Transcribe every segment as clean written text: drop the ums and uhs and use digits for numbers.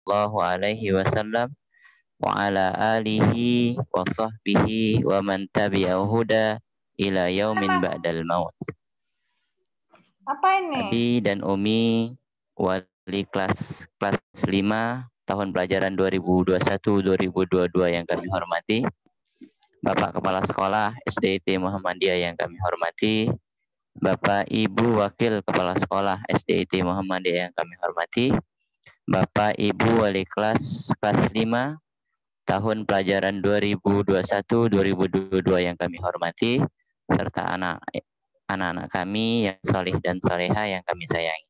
sallallahu alaihi wasallam wa ala alihi wa sahbihi wa man tabi'ahu huda ila yaumin ba'dal maut. Apa ini? Abi dan Umi wali kelas 5 tahun pelajaran 2021-2022 yang kami hormati. Bapak Kepala Sekolah SDIT Muhammadiyah yang kami hormati. Bapak Ibu Wakil Kepala Sekolah SDIT Muhammadiyah yang kami hormati. Bapak Ibu Wali kelas 5 tahun pelajaran 2021-2022 yang kami hormati, serta anak-anak kami yang solih dan soleha yang kami sayangi.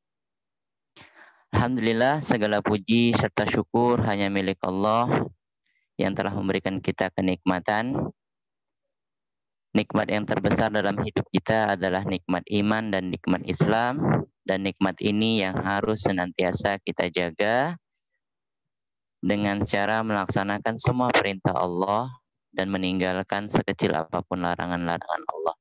Alhamdulillah, segala puji serta syukur hanya milik Allah yang telah memberikan kita kenikmatan. Nikmat yang terbesar dalam hidup kita adalah nikmat iman dan nikmat Islam, dan nikmat ini yang harus senantiasa kita jaga dengan cara melaksanakan semua perintah Allah dan meninggalkan sekecil apapun larangan-larangan Allah.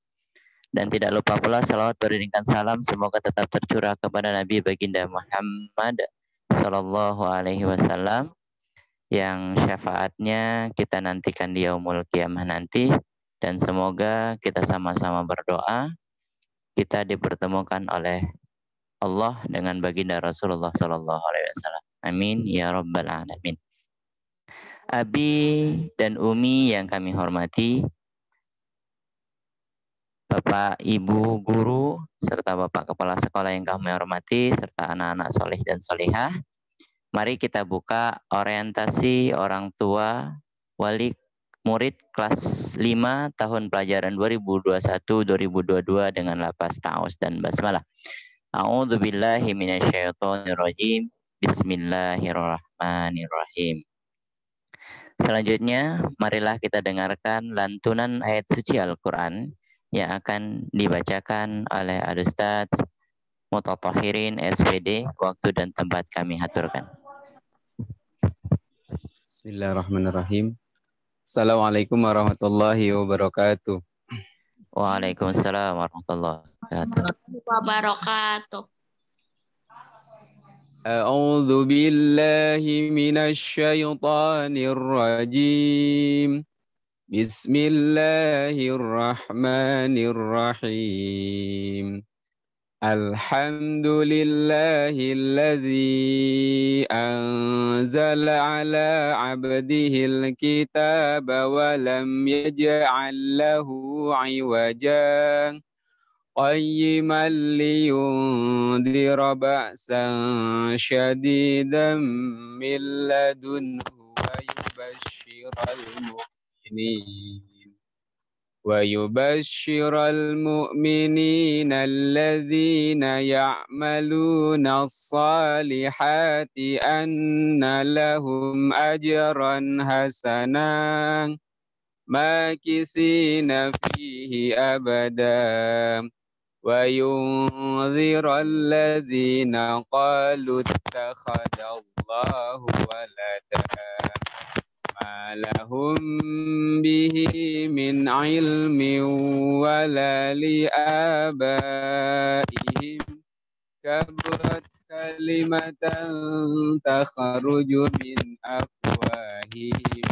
Dan tidak lupa pula salawat beriringkan salam semoga tetap tercurah kepada Nabi Baginda Muhammad Sallallahu Alaihi Wasallam yang syafaatnya kita nantikan di yaumul qiyamah nanti. Dan semoga kita sama-sama berdoa, kita dipertemukan oleh Allah dengan baginda Rasulullah Sallallahu Alaihi Wasallam. Amin ya rabbal alamin. Abi dan Umi yang kami hormati, Bapak Ibu Guru, serta Bapak Kepala Sekolah yang kami hormati, serta anak-anak soleh dan solehah. Mari kita buka orientasi orang tua wali murid kelas 5 tahun pelajaran 2021-2022 dengan lafaz ta'awuz dan basmalah. A'udzubillahi minasyaitonirrajim. Bismillahirrahmanirrahim. Selanjutnya, marilah kita dengarkan lantunan ayat suci Al-Quran yang akan dibacakan oleh Al-Ustaz Mutathahirin SPD. Waktu dan tempat kami haturkan. Bismillahirrahmanirrahim. Assalamualaikum warahmatullahi wabarakatuh. Waalaikumsalam warahmatullahi wabarakatuh. A'udzu billahi minasy syaithanir rajim. Bismillahirrahmanirrahim. Alhamdulillahilladzi anzala ala abdihil kitaba wa lam yaj'al lahu 'iwajan qayyiman liyundhira ba'san syadidan min ladunhu wa yubashshiral mu'minin ويبشر المؤمنين الذين يعملون الصالحات أن لهم أجرا حسنا ماكثين فيه أبدا وينذر الذين قالوا اتخذ الله ولدا ما لهم به من علم ولا لآبائهم كبرت كلمة تخرج من أفواههم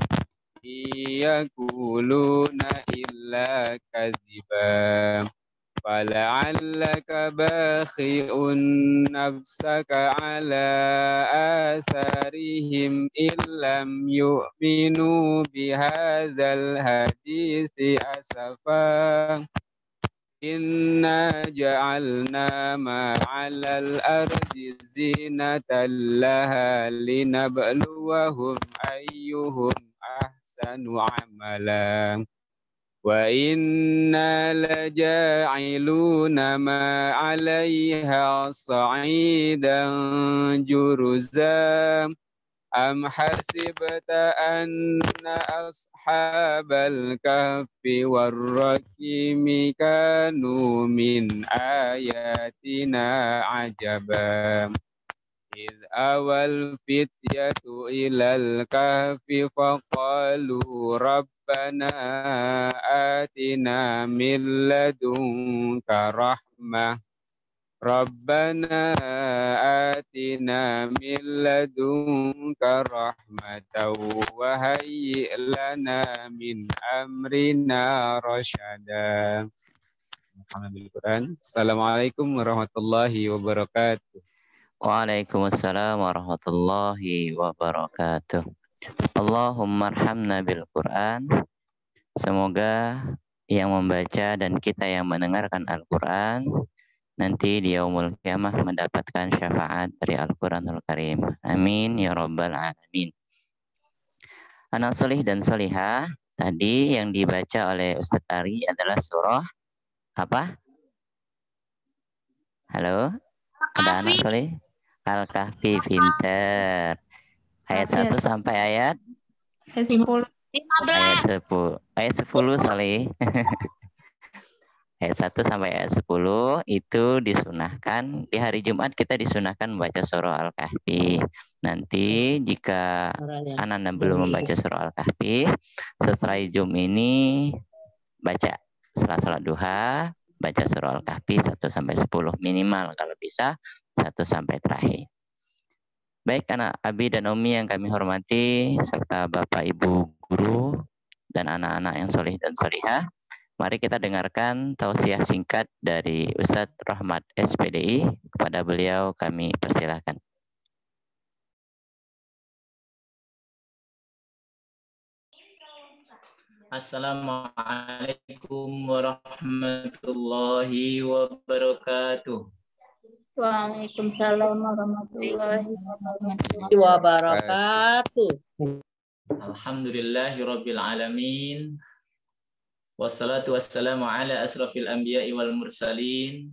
إن يقولون إلا كذبا فلعلك باخع نفسك على آثارهم إن لم يؤمنوا بهذا الحديث أسفا إنا جعلنا ما على الأرض زينة لها لنبلوهم أيهم أحسن عملا وإنا لجاعلون ما عليها صعيدا جرزا أم حسبت أن أصحاب الكهف والرقيم كانوا من آياتنا عجبا إذ أوى الفتية إلى الكهف فقالوا ربنا آتنا من لدنك رحمة Rabbana atina min ladunka rahmatan wa hayyi' lana min amrina rasyada. Assalamualaikum warahmatullahi wabarakatuh. Waalaikumsalam warahmatullahi wabarakatuh. Allahumma arhamna bil Quran. Semoga yang membaca dan kita yang mendengarkan Al-Quran nanti di yaumul qiyamah mendapatkan syafaat dari Al-Quranul Karim. Amin ya rabbal alamin. Anak solih dan solihah, tadi yang dibaca oleh Ustadz Ari adalah surah apa? Halo? Ada anak solih? Al-Kahfi, pinter. Ayat 1 sampai ayat 10. ayat 10 solih. Ayat 1 sampai ayat 10 itu disunahkan di hari Jumat, kita disunahkan membaca surah Al-Kahfi. Nanti jika anak-anak belum membaca surah Al-Kahfi, setelah Jum ini baca setelah sholat duha, baca surah Al-Kahfi 1 sampai 10 minimal, kalau bisa 1 sampai terakhir. Baik anak Abi dan Umi yang kami hormati, serta Bapak Ibu guru dan anak-anak yang solih dan solihah, mari kita dengarkan tausiah singkat dari Ustadz Rahmat SPDI. Kepada beliau kami persilahkan. Assalamualaikum warahmatullahi wabarakatuh. Waalaikumsalam warahmatullahi wabarakatuh. Alhamdulillahirabbil alamin. Wassalatu wassalamu ala asrafil anbiya'i wal mursalin.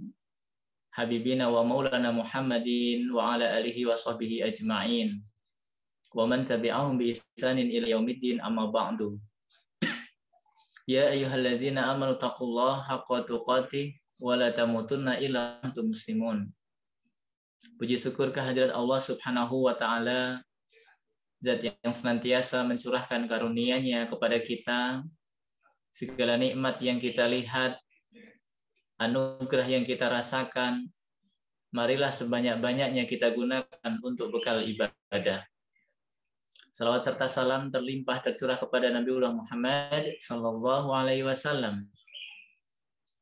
Habibina wa maulana Muhammadin wa ala alihi wa sahbihi ajma'in. Wa man tabi'ahum bi ihsanin ila yaumiddin, amma ba'du. Ya ayyuhalladzina amanu taqullaha haqqa tuqatih wa la tamutunna illa antum muslimun. Puji syukur kehadirat Allah Subhanahu wa taala, Zat yang senantiasa mencurahkan karunia-Nya kepada kita, segala nikmat yang kita lihat, anugerah yang kita rasakan, marilah sebanyak-banyaknya kita gunakan untuk bekal ibadah. Salawat serta salam terlimpah tercurah kepada Nabiullah Muhammad sallallahu alaihi wasallam,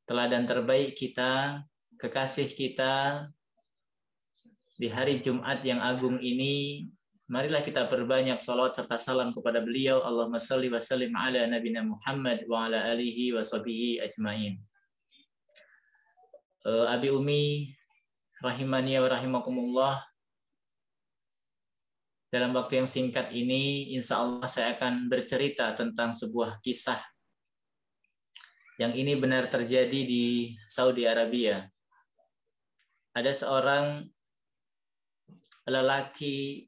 teladan terbaik kita, kekasih kita. Di hari Jumat yang agung ini, marilah kita perbanyak salawat serta salam kepada beliau. Allahumma shalli wa sallim ala nabiyina Muhammad wa ala alihi wa sahbihi ajmain. Abi Umi rahimani wa rahimakumullah. Dalam waktu yang singkat ini, insya Allah saya akan bercerita tentang sebuah kisah yang ini benar terjadi di Saudi Arabia. Ada seorang lelaki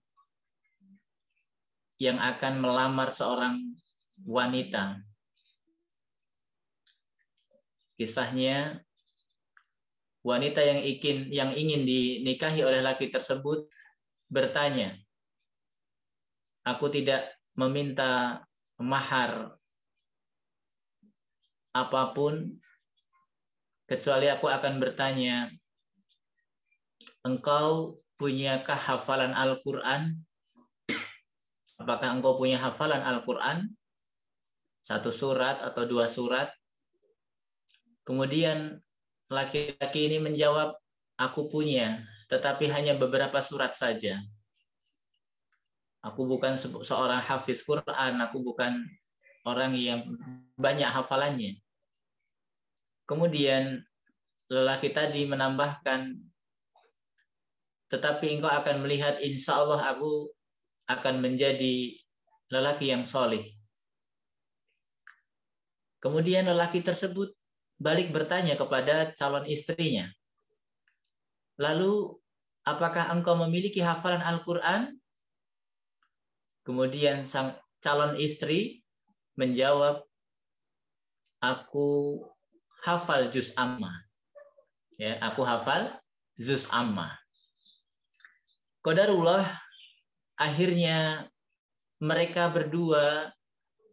yang akan melamar seorang wanita. Kisahnya, wanita yang ingin dinikahi oleh laki tersebut bertanya, "Aku tidak meminta mahar apapun, kecuali aku akan bertanya, engkau punyakah hafalan Al-Quran? Apakah engkau punya hafalan Al-Quran? 1 surat atau 2 surat?" Kemudian laki-laki ini menjawab, "Aku punya, tetapi hanya beberapa surat saja. Aku bukan seorang hafiz Quran, aku bukan orang yang banyak hafalannya." Kemudian lelaki tadi menambahkan, "Tetapi engkau akan melihat, insya Allah aku akan menjadi lelaki yang soleh." Kemudian lelaki tersebut balik bertanya kepada calon istrinya, "Lalu, apakah engkau memiliki hafalan Al-Quran?" Kemudian sang calon istri menjawab, "Aku hafal juz amma." Ya, aku hafal juz amma. Qadarullah, akhirnya mereka berdua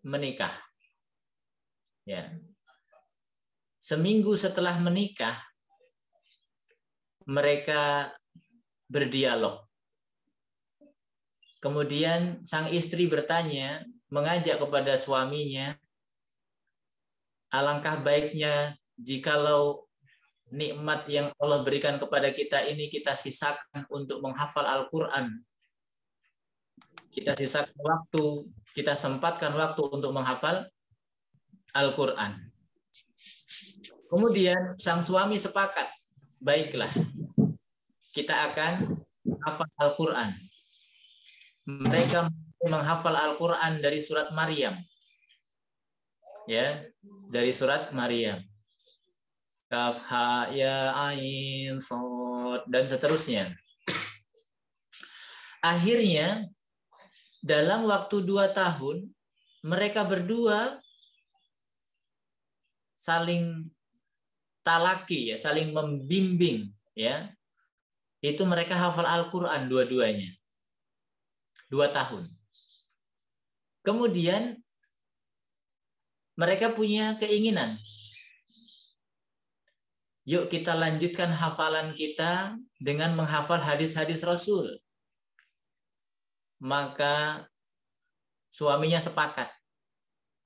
menikah. Ya. Seminggu setelah menikah, mereka berdialog. Kemudian sang istri bertanya, mengajak kepada suaminya, alangkah baiknya jikalau nikmat yang Allah berikan kepada kita ini kita sisakan untuk menghafal Al-Quran. Kita sisakan waktu, kita sempatkan waktu untuk menghafal Al-Quran. Kemudian sang suami sepakat, baiklah, kita akan hafal Al-Quran. Mereka menghafal Al-Quran dari surat Maryam. Ya, dari surat Maryam. Kaf, ha, ya, ain, sod, dan seterusnya. Akhirnya, dalam waktu 2 tahun, mereka berdua saling talaki, ya, saling membimbing, ya. Itu mereka hafal Al-Quran dua-duanya. 2 tahun. Kemudian mereka punya keinginan. Yuk kita lanjutkan hafalan kita dengan menghafal hadis-hadis Rasul. Maka suaminya sepakat.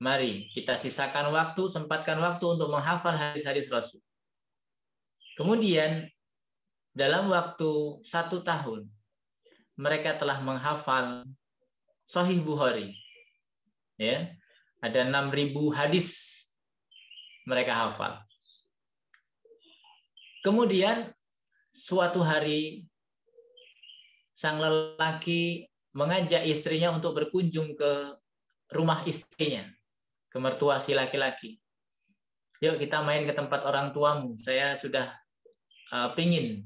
Mari kita sisakan waktu, sempatkan waktu untuk menghafal hadis-hadis Rasul. Kemudian dalam waktu 1 tahun, mereka telah menghafal Sahih Bukhari. Ya, ada 6.000 hadis mereka hafal. Kemudian suatu hari sang lelaki mengajak istrinya untuk berkunjung ke rumah istrinya, ke mertua si laki-laki. Yuk kita main ke tempat orang tuamu. Saya sudah pingin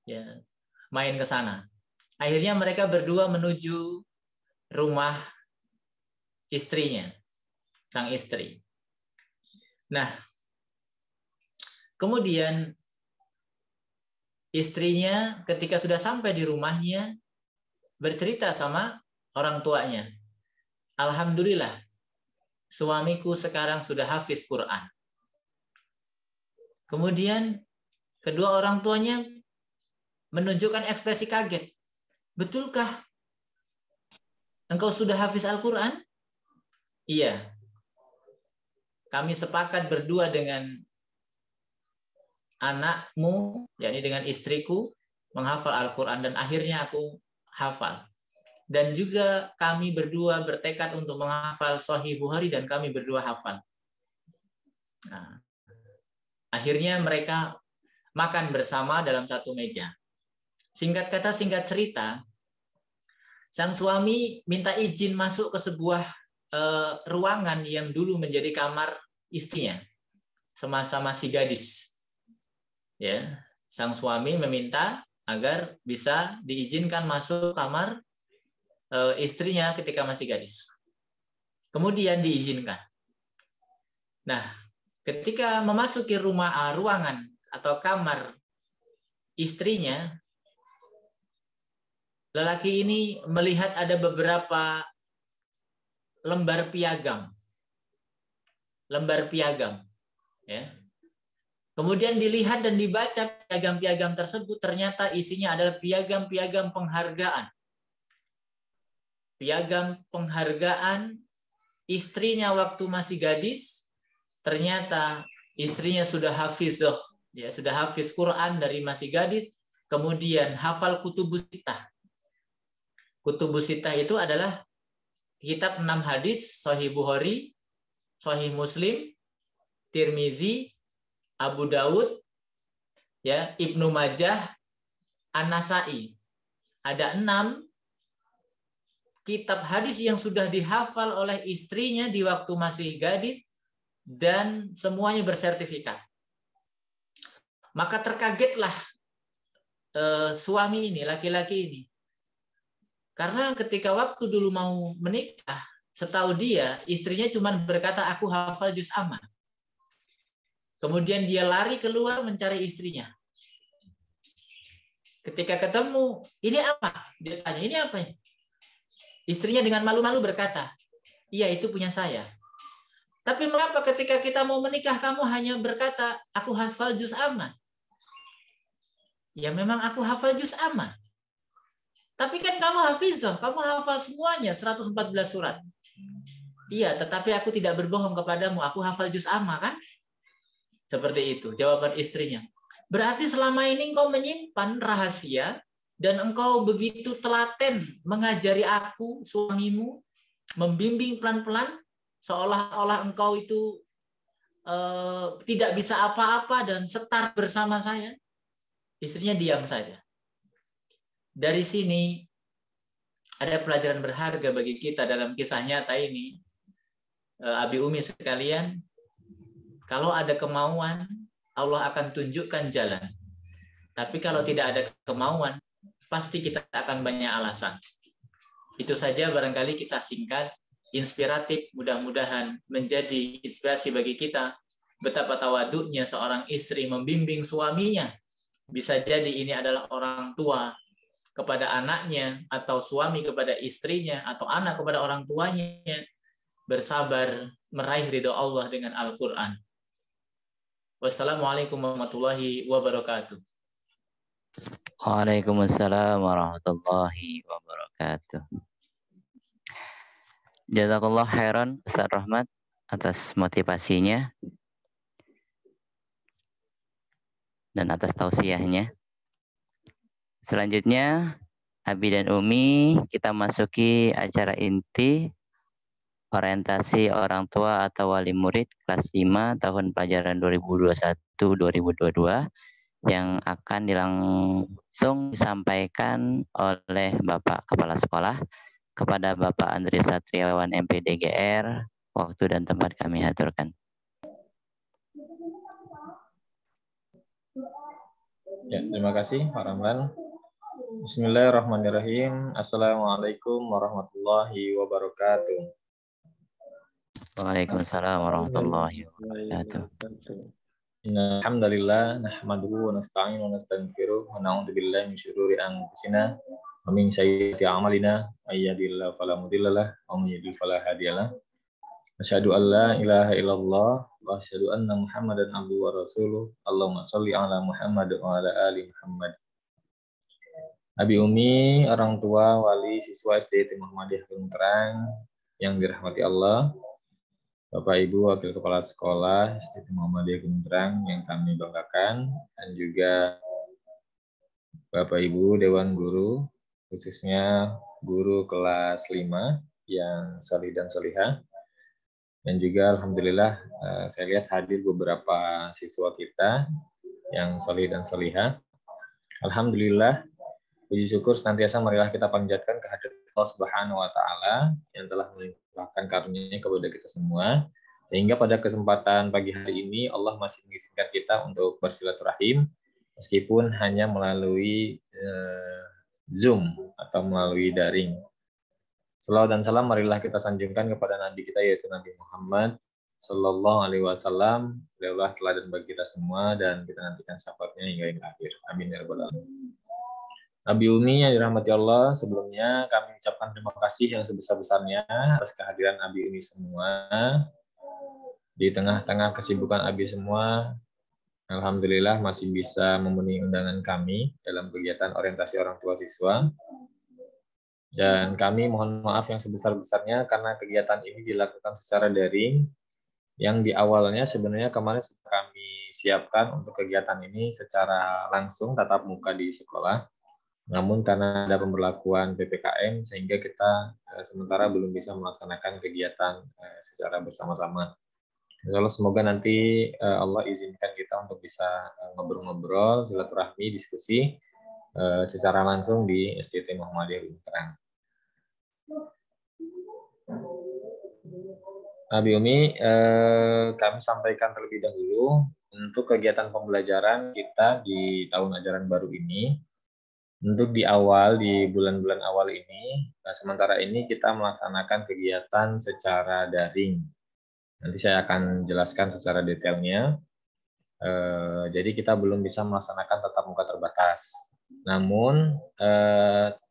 ya main ke sana. Akhirnya mereka berdua menuju rumah istrinya, sang istri. Nah, kemudian istrinya ketika sudah sampai di rumahnya bercerita sama orang tuanya. Alhamdulillah, suamiku sekarang sudah hafiz Quran. Kemudian kedua orang tuanya menunjukkan ekspresi kaget. Betulkah engkau sudah hafiz Al-Quran? Iya. Kami sepakat berdua dengan anakmu, yakni dengan istriku, menghafal Al-Quran dan akhirnya aku hafal. Dan juga kami berdua bertekad untuk menghafal Sahih Bukhari dan kami berdua hafal. Nah, akhirnya mereka makan bersama dalam satu meja. Singkat kata, singkat cerita, sang suami minta izin masuk ke sebuah ruangan yang dulu menjadi kamar istrinya semasa masih gadis. Ya, sang suami meminta agar bisa diizinkan masuk kamar istrinya ketika masih gadis. Kemudian diizinkan. Nah, ketika memasuki ruangan atau kamar istrinya, lelaki ini melihat ada beberapa lembar piagam. Lembar piagam. Ya. Kemudian dilihat dan dibaca piagam-piagam tersebut, ternyata isinya adalah piagam-piagam penghargaan. Piagam penghargaan istrinya waktu masih gadis, ternyata istrinya sudah hafiz, ya, sudah hafiz Quran dari masih gadis, kemudian hafal kutubus sittah. Kutubus sittah itu adalah kitab 6 hadis, Sahih Bukhari, Sahih Muslim, Tirmizi, Abu Daud, ya, Ibnu Majah, An-Nasai. Ada 6 kitab hadis yang sudah dihafal oleh istrinya di waktu masih gadis dan semuanya bersertifikat. Maka terkagetlah suami ini, laki-laki ini. Karena ketika waktu dulu mau menikah, setahu dia, istrinya cuma berkata, aku hafal juz amma. Kemudian dia lari keluar mencari istrinya. Ketika ketemu, ini apa? Dia tanya, ini apa? Istrinya dengan malu-malu berkata, iya itu punya saya. Tapi mengapa ketika kita mau menikah, kamu hanya berkata, aku hafal juz amma? Ya memang aku hafal juz amma. Tapi kan kamu hafizah, kamu hafal semuanya 114 surat. Iya, tetapi aku tidak berbohong kepadamu, aku hafal juz amma kan? Seperti itu jawaban istrinya. Berarti selama ini engkau menyimpan rahasia dan engkau begitu telaten mengajari aku, suamimu, membimbing pelan-pelan, seolah-olah engkau itu tidak bisa apa-apa dan setar bersama saya. Istrinya diam saja. Dari sini ada pelajaran berharga bagi kita dalam kisah nyata ini. Abi Umi sekalian, kalau ada kemauan, Allah akan tunjukkan jalan. Tapi kalau tidak ada kemauan, pasti kita akan banyak alasan. Itu saja barangkali kisah singkat, inspiratif, mudah-mudahan menjadi inspirasi bagi kita. Betapa tawaduknya seorang istri membimbing suaminya. Bisa jadi ini adalah orang tua kepada anaknya, atau suami kepada istrinya, atau anak kepada orang tuanya, bersabar meraih ridho Allah dengan Al-Quran. Wassalamualaikum warahmatullahi wabarakatuh. Waalaikumsalam warahmatullahi wabarakatuh. Jazakallah khairan Ustaz Rahmat atas motivasinya dan atas tausiahnya. Selanjutnya, Abi dan Umi, kita masuki acara inti orientasi orang tua atau wali murid kelas 5 tahun pelajaran 2021-2022 yang akan langsung disampaikan oleh Bapak Kepala Sekolah kepada Bapak Andri Satriawan MPDGR. Waktu dan tempat kami aturkan. Ya, terima kasih Pak Ramlan. Bismillahirrahmanirrahim. Assalamualaikum warahmatullahi wabarakatuh. Waalaikumsalam warahmatullahi wabarakatuh. Innal hamdalillah nahmaduhu wa nasta'inu wa nastaghfiruh wa na'udzu billahi min syururi anfusina wa min sayyiati a'malina may yahdihillahu fala mudilla lahu wa may yudlil fala hadiya lahu. Asyhadu an la ilaha illallah wa asyhadu anna Muhammadan abduhu wa rasuluh. Allahumma shalli ala Muhammad wa ala ali Muhammad. Abi Umi, orang tua, wali, siswa SD Muhammadiyah Gunung Terang yang dirahmati Allah, Bapak Ibu Wakil Kepala Sekolah SD Muhammadiyah Gunung Terang yang kami banggakan, dan juga Bapak Ibu Dewan Guru, khususnya guru kelas 5 yang sholih dan sholihah, dan juga alhamdulillah saya lihat hadir beberapa siswa kita yang sholih dan sholihah. Alhamdulillah, puji syukur senantiasa marilah kita panjatkan kehadirat Allah Subhanahu wa taala yang telah melimpahkan karunia-Nya kepada kita semua, sehingga pada kesempatan pagi hari ini Allah masih mengizinkan kita untuk bersilaturahim meskipun hanya melalui Zoom atau melalui daring. Salawat dan salam marilah kita sanjungkan kepada Nabi kita, yaitu Nabi Muhammad Sallallahu Alaihi Wasallam. Beliaulah teladan bagi kita semua dan kita nantikan syafaatnya hingga yang akhir. Amin ya rabbal alamin. Abi Umi yang dirahmati Allah, sebelumnya kami ucapkan terima kasih yang sebesar-besarnya atas kehadiran Abi Umi semua. Di tengah-tengah kesibukan Abi semua, alhamdulillah masih bisa memenuhi undangan kami dalam kegiatan orientasi orang tua siswa. Dan kami mohon maaf yang sebesar-besarnya karena kegiatan ini dilakukan secara daring, yang di awalnya sebenarnya kemarin kami siapkan untuk kegiatan ini secara langsung tatap muka di sekolah. Namun karena ada pemberlakuan PPKM sehingga kita sementara belum bisa melaksanakan kegiatan secara bersama-sama. Insyaallah semoga nanti Allah izinkan kita untuk bisa ngobrol-ngobrol, silaturahmi, diskusi secara langsung di SDT Muhammadiyah Gunung Terang. Abi Umi, kami sampaikan terlebih dahulu untuk kegiatan pembelajaran kita di tahun ajaran baru ini. Untuk di bulan-bulan awal ini, sementara ini kita melaksanakan kegiatan secara daring. Nanti saya akan jelaskan secara detailnya. Jadi kita belum bisa melaksanakan tatap muka terbatas. Namun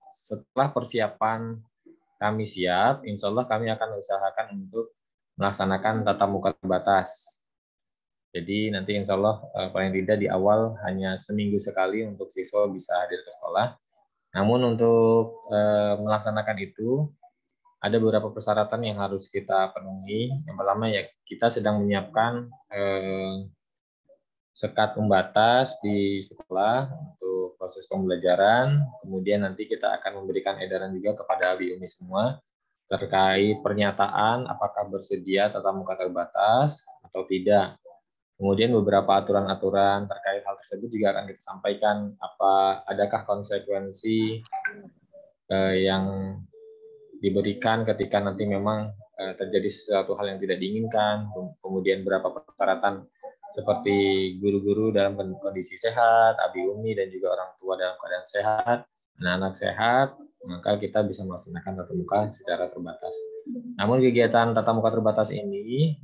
setelah persiapan kami siap, insya Allah kami akan usahakan untuk melaksanakan tatap muka terbatas. Jadi nanti insya Allah paling tidak di awal hanya seminggu sekali untuk siswa bisa hadir ke sekolah. Namun untuk melaksanakan itu ada beberapa persyaratan yang harus kita penuhi. Yang pertama ya kita sedang menyiapkan sekat pembatas di sekolah untuk proses pembelajaran. Kemudian nanti kita akan memberikan edaran juga kepada ahli UMI semua terkait pernyataan apakah bersedia tatap muka terbatas atau tidak. Kemudian beberapa aturan-aturan terkait hal tersebut juga akan kita sampaikan, adakah konsekuensi yang diberikan ketika nanti memang terjadi sesuatu hal yang tidak diinginkan, kemudian berapa persyaratan seperti guru-guru dalam kondisi sehat, abi umi dan juga orang tua dalam keadaan sehat, anak-anak sehat, maka kita bisa melaksanakan tatap muka secara terbatas. Namun kegiatan tatap muka terbatas ini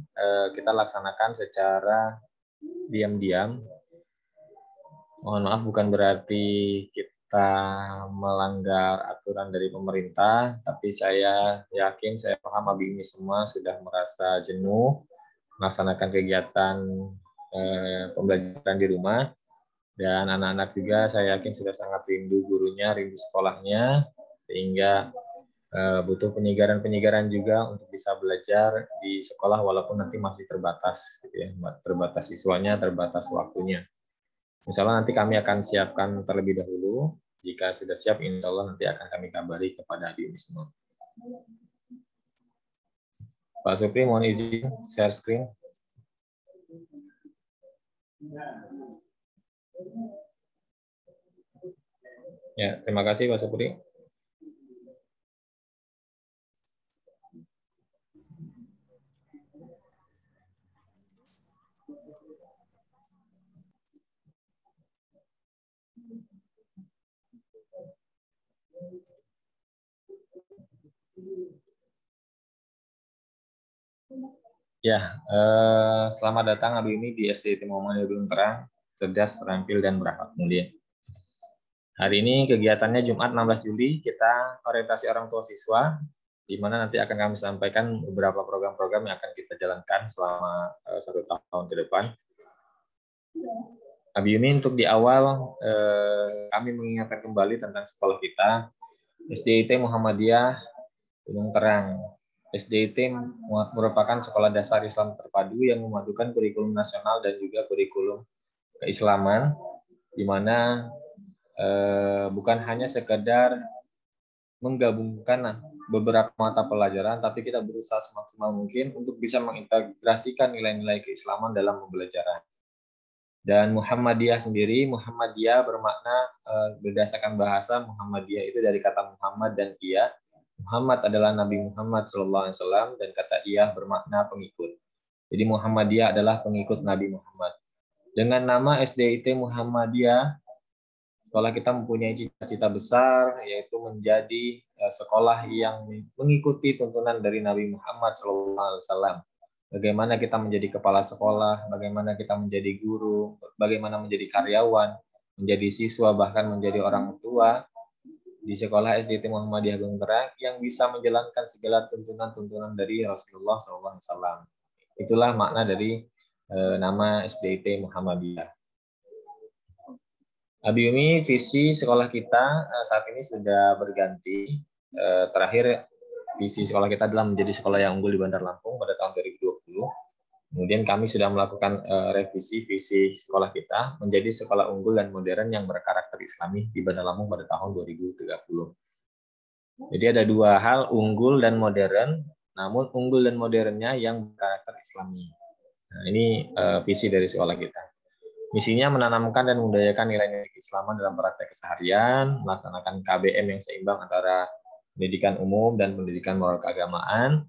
kita laksanakan secara diam-diam. Mohon maaf, bukan berarti kita melanggar aturan dari pemerintah, tapi saya yakin, saya paham abi umi semua sudah merasa jenuh melaksanakan kegiatan pembelajaran di rumah, dan anak-anak juga saya yakin sudah sangat rindu gurunya, rindu sekolahnya, sehingga butuh penyegaran juga untuk bisa belajar di sekolah walaupun nanti masih terbatas, gitu ya, terbatas siswanya, terbatas waktunya. Insya Allah nanti kami akan siapkan terlebih dahulu. Jika sudah siap, insya Allah nanti akan kami kabari kepada abi semua. Pak Supri, mohon izin share screen. Ya, terima kasih Pak Supri. Ya, selamat datang abi umi di SDIT Muhammadiyah Gunung Terang, cerdas, terampil, dan berakhlak mulia. Hari ini kegiatannya Jumat 16 Juli, kita orientasi orang tua siswa, di mana nanti akan kami sampaikan beberapa program-program yang akan kita jalankan selama 1 tahun ke depan. Abi umi, untuk di awal, kami mengingatkan kembali tentang sekolah kita, SDIT Muhammadiyah Gunung Terang. SDIT merupakan sekolah dasar Islam terpadu yang memadukan kurikulum nasional dan juga kurikulum keislaman, di mana bukan hanya sekedar menggabungkan beberapa mata pelajaran, tapi kita berusaha semaksimal mungkin untuk bisa mengintegrasikan nilai-nilai keislaman dalam pembelajaran. Dan Muhammadiyah sendiri, Muhammadiyah bermakna berdasarkan bahasa Muhammadiyah itu dari kata Muhammad dan Iyah. Muhammad adalah Nabi Muhammad SAW dan kata Iyah bermakna pengikut. Jadi Muhammadiyah adalah pengikut Nabi Muhammad. Dengan nama SDIT Muhammadiyah, sekolah kita mempunyai cita-cita besar, yaitu menjadi sekolah yang mengikuti tuntunan dari Nabi Muhammad SAW. Bagaimana kita menjadi kepala sekolah, bagaimana kita menjadi guru, bagaimana menjadi karyawan, menjadi siswa, bahkan menjadi orang tua di sekolah SDIT Muhammadiyah Gunung Terang yang bisa menjalankan segala tuntunan-tuntunan dari Rasulullah SAW. Itulah makna dari nama SDIT Muhammadiyah. Abi umi, visi sekolah kita saat ini sudah berganti. Terakhir visi sekolah kita adalah menjadi sekolah yang unggul di Bandar Lampung pada tahun 2020. Kemudian kami sudah melakukan revisi visi sekolah kita menjadi sekolah unggul dan modern yang berkarakter Islami di Bandar Lampung pada tahun 2030. Jadi ada dua hal, unggul dan modern, namun unggul dan modernnya yang berkarakter Islami. Nah, ini visi dari sekolah kita. Misinya menanamkan dan membudayakan nilai-nilai keislaman dalam praktek keseharian, melaksanakan KBM yang seimbang antara pendidikan umum dan pendidikan moral keagamaan,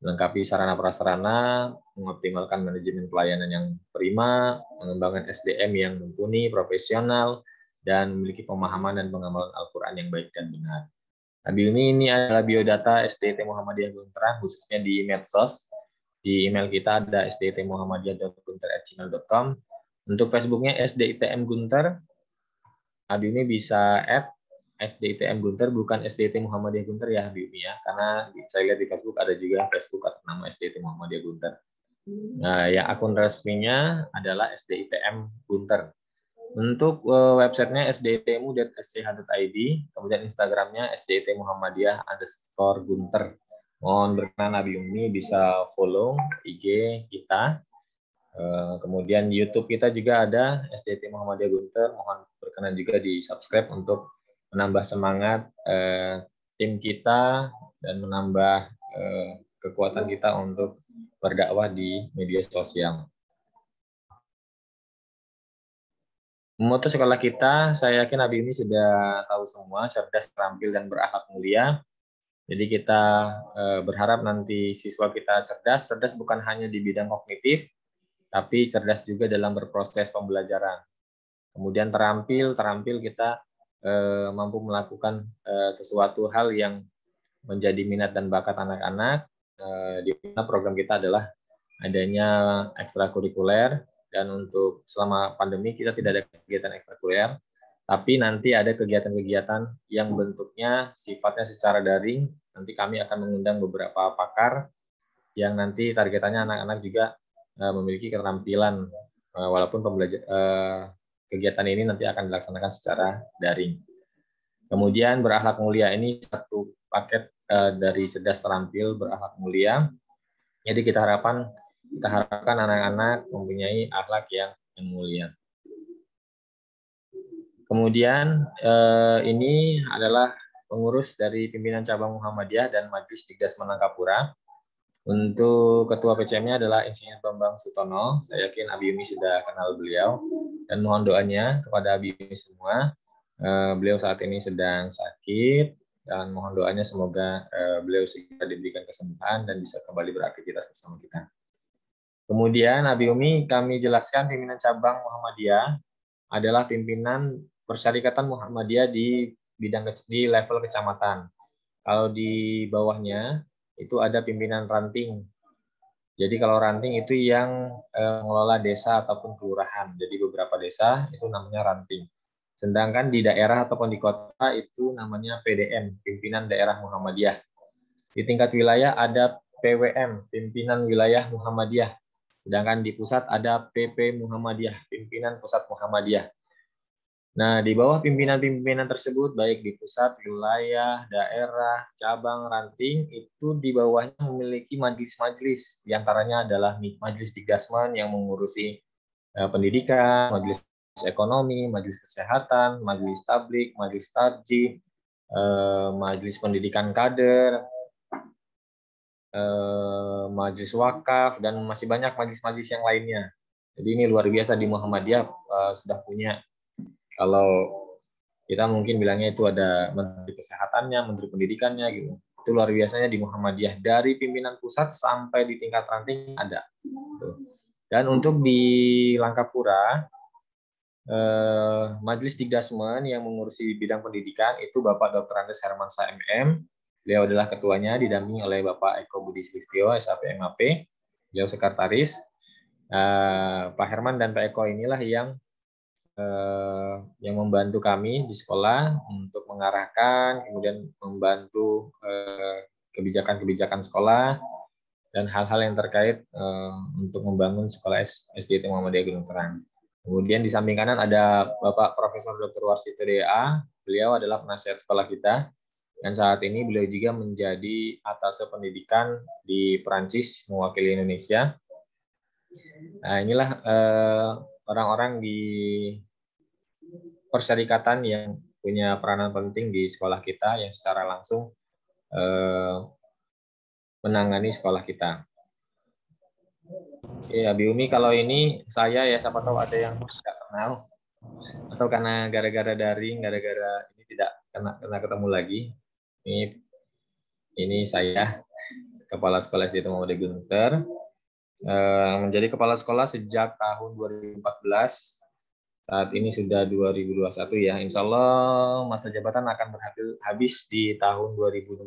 melengkapi sarana prasarana, mengoptimalkan manajemen pelayanan yang prima, mengembangkan SDM yang mumpuni, profesional, dan memiliki pemahaman dan pengamalan Al-Quran yang baik dan benar. Abi umi, ini adalah biodata SDIT Muhammadiyah Gunung Terang, khususnya di medsos. Di email kita ada sditmuhammadiyah.gunter@gmail.com. Untuk Facebooknya SDITM Gunter. Abi umi bisa add SDITM Gunter, bukan SDIT Muhammadiyah Gunter ya Abi umi ya, karena saya lihat di Facebook ada juga Facebook atas nama SDIT Muhammadiyah Gunter. Nah, yang akun resminya adalah SDITM Gunter. Untuk websitenya sditmu.sch.id, kemudian Instagramnya SDIT Muhammadiyah_Gunter. Mohon berkenan Abi Umi bisa follow IG kita. Kemudian YouTube kita juga ada SDIT Muhammadiyah Gunter. Mohon berkenan juga di subscribe untuk menambah semangat tim kita dan menambah kekuatan kita untuk berdakwah di media sosial. Moto sekolah kita, saya yakin Abi ini sudah tahu semua, cerdas, terampil, dan berakhlak mulia. Jadi kita berharap nanti siswa kita cerdas. Cerdas bukan hanya di bidang kognitif, tapi cerdas juga dalam berproses pembelajaran. Kemudian terampil kita mampu melakukan sesuatu hal yang menjadi minat dan bakat anak-anak. Di mana program kita adalah adanya ekstrakurikuler. Dan untuk selama pandemi kita tidak ada kegiatan ekstrakurikuler, tapi nanti ada kegiatan-kegiatan yang bentuknya sifatnya secara daring. Nanti kami akan mengundang beberapa pakar yang nanti targetannya anak-anak juga memiliki keterampilan, walaupun kegiatan ini nanti akan dilaksanakan secara daring. Kemudian berakhlak mulia ini satu paket dari cerdas, terampil, berakhlak mulia. Jadi kita harapkan anak-anak mempunyai akhlak yang mulia. Kemudian ini adalah pengurus dari pimpinan cabang Muhammadiyah dan Majelis Digdas Menangkapura. Untuk ketua PCM-nya adalah Insinyur Bambang Sutono. Saya yakin Abi Umi sudah kenal beliau. Dan mohon doanya kepada Abi Umi semua. Beliau saat ini sedang sakit. Dan mohon doanya semoga beliau segera diberikan kesembuhan dan bisa kembali beraktivitas bersama kita. Kemudian Abi Umi kami jelaskan pimpinan cabang Muhammadiyah adalah pimpinan Persyarikatan Muhammadiyah di level kecamatan. Kalau di bawahnya itu ada pimpinan ranting. Jadi kalau ranting itu yang mengelola desa ataupun kelurahan. Jadi beberapa desa itu namanya ranting. Sedangkan di daerah ataupun di kota itu namanya PDM, Pimpinan Daerah Muhammadiyah. Di tingkat wilayah ada PWM, Pimpinan Wilayah Muhammadiyah. Sedangkan di pusat ada PP Muhammadiyah, Pimpinan Pusat Muhammadiyah. Nah, di bawah pimpinan-pimpinan tersebut, baik di pusat, wilayah, daerah, cabang, ranting, itu di bawahnya memiliki majelis-majelis. Di antaranya adalah Majelis Digdasman yang mengurusi pendidikan, majelis ekonomi, majelis kesehatan, majelis tablik, majelis tarjih, majelis pendidikan kader, majelis wakaf, dan masih banyak majelis-majelis yang lainnya. Jadi ini luar biasa di Muhammadiyah sudah punya. Kalau kita mungkin bilangnya itu ada menteri kesehatannya, menteri pendidikannya gitu. Itu luar biasanya di Muhammadiyah dari pimpinan pusat sampai di tingkat ranting ada. Dan untuk di Langkapura, Majelis Digdasmen yang mengurusi bidang pendidikan itu Bapak Dr. Andes Hermansyah MM. Beliau adalah ketuanya didampingi oleh Bapak Eko Budi Sulistyo SAP MAP. Beliau sekretaris. Pak Herman dan Pak Eko inilah yang membantu kami di sekolah untuk mengarahkan, kemudian membantu kebijakan-kebijakan sekolah dan hal-hal yang terkait untuk membangun sekolah SDIT Muhammadiyah Gunung Terang. Kemudian di samping kanan ada Bapak Profesor Dr. Warsito DA, beliau adalah penasihat sekolah kita dan saat ini beliau juga menjadi atase pendidikan di Perancis mewakili Indonesia. Nah, inilah orang-orang di persyarikatan yang punya peranan penting di sekolah kita yang secara langsung menangani sekolah kita. Ya, Abi Umi, kalau ini saya ya siapa tahu ada yang tidak kenal atau karena gara-gara daring, gara-gara ini tidak kena ketemu lagi. Ini saya kepala sekolah SDIT Muhammadiyah Gunter. Menjadi kepala sekolah sejak tahun 2014. Saat ini sudah 2021 ya. Insya Allah masa jabatan akan habis di tahun 2023.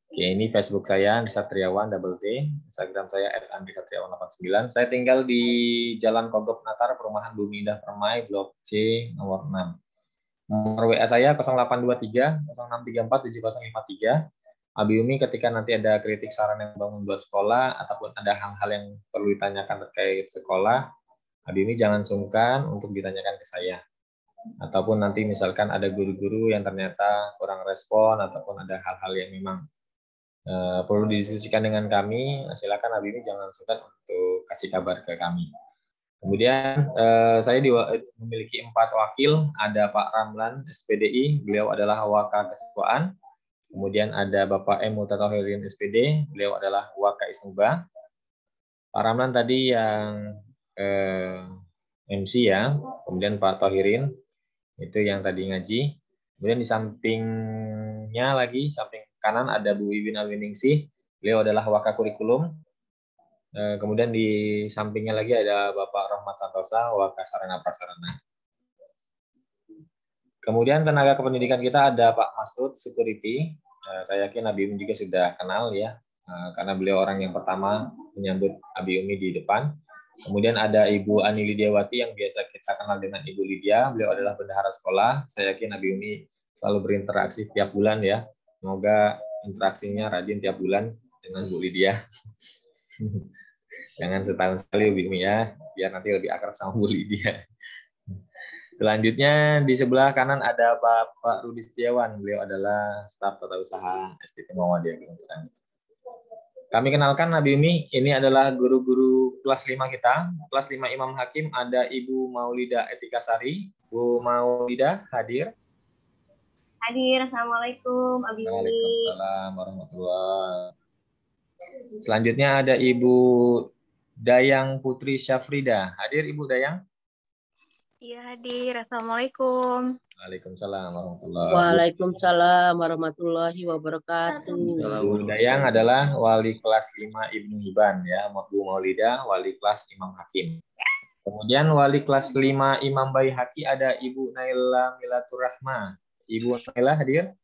Oke, ini Facebook saya Andri Satriawan _T, Instagram saya @andrisatriawan89. Saya tinggal di Jalan Kogok Natar, Perumahan Bumi Indah Permai, Blok C nomor 6. Nomor WA saya 0823 0634 7053 Abi Umi ketika nanti ada kritik saran yang bangun buat sekolah ataupun ada hal-hal yang perlu ditanyakan terkait sekolah, Abi Umi jangan sungkan untuk ditanyakan ke saya. Ataupun nanti misalkan ada guru-guru yang ternyata kurang respon ataupun ada hal-hal yang memang perlu didiskusikan dengan kami, silakan Abi Umi jangan sungkan untuk kasih kabar ke kami. Kemudian saya memiliki 4 wakil, ada Pak Ramlan SPDI, beliau adalah Waka Kesetuaan. Kemudian ada Bapak M. Mutatahirin SPD, beliau adalah Waka Isnuba. Pak Ramlan tadi yang MC ya, kemudian Pak Tohirin, itu yang tadi ngaji. Kemudian di sampingnya lagi, samping kanan ada Bu Iwin Alwiningsih, beliau adalah Waka Kurikulum. Kemudian di sampingnya lagi ada Bapak Rahmat Santosa, Waka Sarana Prasarana. Kemudian tenaga kependidikan kita ada Pak Masud Security. Saya yakin Abi Umi juga sudah kenal ya, karena beliau orang yang pertama menyambut Abi Umi di depan. Kemudian ada Ibu Ani Lidiawati yang biasa kita kenal dengan Ibu Lydia. Beliau adalah bendahara sekolah. Saya yakin Abi Umi selalu berinteraksi tiap bulan ya. Semoga interaksinya rajin tiap bulan dengan Bu Lydia. Jangan setahun sekali Bu Umi ya, biar nanti lebih akrab sama Bu Lydia. Selanjutnya di sebelah kanan ada Bapak Rudi Setiawan. Beliau adalah staf tata usaha SDT Muhammadiyah. Kami kenalkan Nabi Umi, ini adalah guru-guru kelas 5 kita. Kelas 5 Imam Hakim ada Ibu Maulida Etikasari. Bu Maulida hadir. Hadir. Assalamualaikum. Abi Umi. Waalaikumsalam warahmatullahi. Selanjutnya ada Ibu Dayang Putri Syafrida. Hadir Ibu Dayang? Iya, hadir. Assalamualaikum. Waalaikumsalam warahmatullahi. Waalaikumsalam warahmatullahi wabarakatuh. Bu Dayang adalah wali kelas 5 Ibnu Hibban ya, Bu Maulida wali kelas Imam Hakim. Kemudian wali kelas 5 Imam Baihaqi ada Ibu Naila Milatur Rahma. Ibu Naila hadir?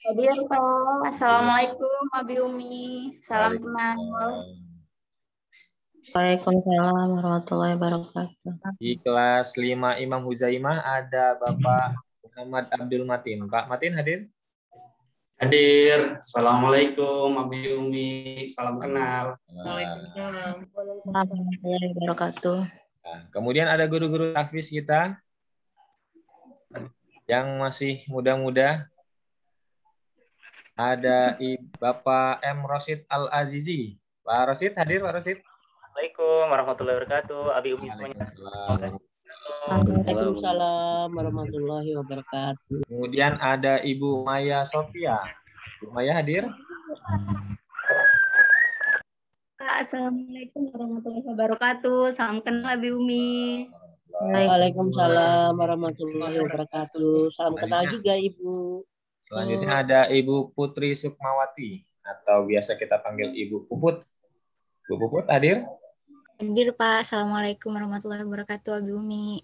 Hadir, Pak. Assalamualaikum, Abi Umi. Salam kenal. Waalaikumsalam warahmatullahi wabarakatuh. Di kelas 5 Imam Huzaimah ada Bapak Muhammad Abdul Matin. Pak Matin hadir? Hadir. Assalamualaikum Abi Umi. Salam kenal. Waalaikumsalam. Warahmatullahi wabarakatuh. Nah, kemudian ada guru-guru tahfiz kita yang masih muda-muda. Ada Bapak M. Rosid Al-Azizi. Pak Rosid hadir, Pak Rosid? Assalamualaikum warahmatullahi wabarakatuh. Abi Umi semuanya. Waalaikumsalam warahmatullahi wabarakatuh. Kemudian ada Ibu Maya Sofia. Ibu Maya hadir? Assalamualaikum warahmatullahi wabarakatuh. Salam kenal, Abi Umi. Waalaikumsalam warahmatullahi wabarakatuh. Salam kenal juga Ibu. Selanjutnya ada Ibu Putri Sukmawati atau biasa kita panggil Ibu Puput. Bu Puput hadir? Hadir Pak. Assalamualaikum warahmatullahi wabarakatuh, Abi Umi.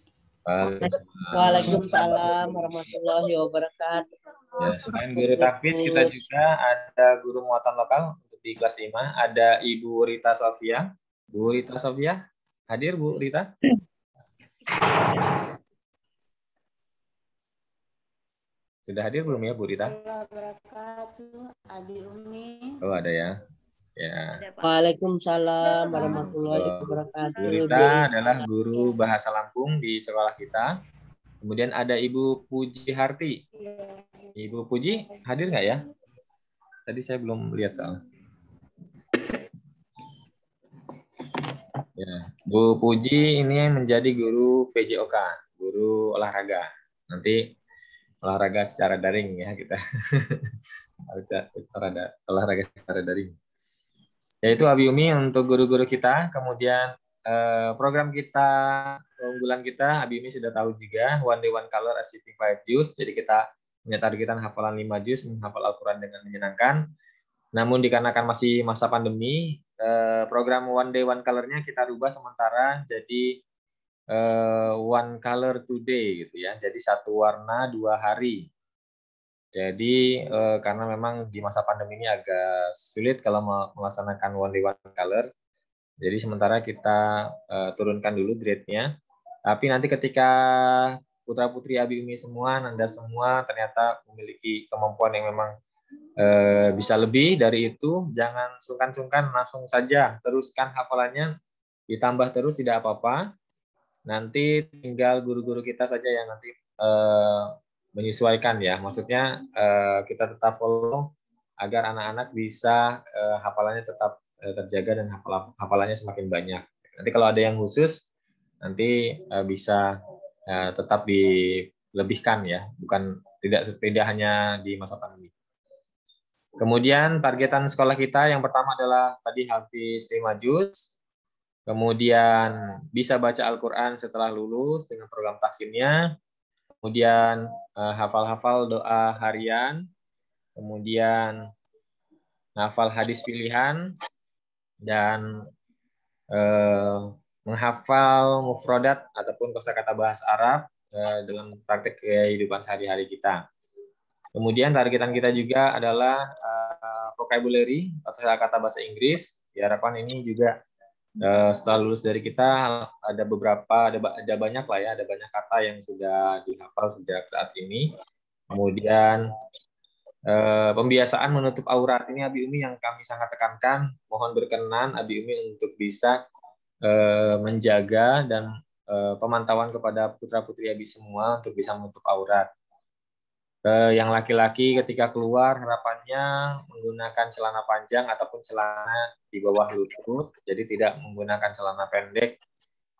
Waalaikumsalam warahmatullahi wabarakatuh. Ya, selain guru tahfiz kita juga ada guru muatan lokal untuk di kelas 5. Ada Ibu Rita Sofia. Bu Rita Sofia hadir Bu Rita? Sudah hadir belum ya Bu Rita? Wabarakatuh, Abi Umi. Oh ada ya. Ya. Waalaikumsalam warahmatullahi wabarakatuh. Bu Rita adalah guru bahasa Lampung di sekolah kita. Kemudian ada Ibu Puji Harti. Ibu Puji hadir nggak ya? Tadi saya belum lihat soal. Ya, Bu Puji ini menjadi guru PJOK, guru olahraga. Nanti olahraga secara daring ya kita. Olahraga secara daring. Yaitu Abi Umi untuk guru-guru kita. Kemudian program kita, keunggulan kita, Abi Umi sudah tahu juga, One Day One Color Achieving 5 Juz. Jadi kita punya targetan hafalan 5 juz, menghafal Al-Quran dengan menyenangkan. Namun dikarenakan masih masa pandemi, program One Day One Color-nya kita rubah sementara jadi One Color Today gitu ya. Jadi 1 warna 2 hari. Jadi karena memang di masa pandemi ini agak sulit kalau melaksanakan One Day One Color. Jadi sementara kita turunkan dulu grade-nya. Tapi nanti ketika putra-putri Abi Umi semua, Nanda semua ternyata memiliki kemampuan yang memang bisa lebih dari itu, jangan sungkan-sungkan, langsung saja teruskan hafalannya, ditambah terus tidak apa-apa. Nanti tinggal guru-guru kita saja yang nanti menyesuaikan ya. Maksudnya kita tetap follow agar anak-anak bisa hafalannya tetap terjaga dan hafalannya semakin banyak. Nanti kalau ada yang khusus, nanti bisa tetap dilebihkan ya, bukan tidak hanya di masa pandemi. Kemudian targetan sekolah kita yang pertama adalah tadi hafiz 5 juz, kemudian bisa baca Al-Quran setelah lulus dengan program tahsinnya, kemudian hafal-hafal doa harian, kemudian hafal hadis pilihan, dan menghafal mufrodat ataupun kosakata bahasa Arab dalam praktek kehidupan sehari-hari kita. Kemudian targetan kita juga adalah vocabulary atau kata bahasa Inggris. Diharapkan ini juga setelah lulus dari kita ada banyak lah ya, ada banyak kata yang sudah dihafal sejak saat ini. Kemudian pembiasaan menutup aurat ini Abi Umi yang kami sangat tekankan. Mohon berkenan Abi Umi untuk bisa menjaga dan pemantauan kepada putra-putri Abi semua untuk bisa menutup aurat. Yang laki-laki ketika keluar harapannya menggunakan celana panjang ataupun celana di bawah lutut, jadi tidak menggunakan celana pendek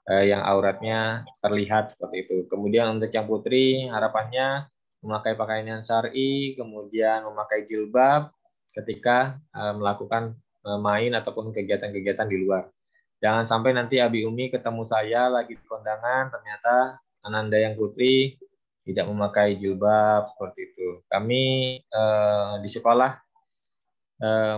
yang auratnya terlihat seperti itu. Kemudian untuk yang putri harapannya memakai pakaian yang syar'i, kemudian memakai jilbab ketika melakukan main ataupun kegiatan-kegiatan di luar. Jangan sampai nanti Abi Umi ketemu saya lagi di kondangan, ternyata Ananda yang putri tidak memakai jilbab seperti itu. Kami di sekolah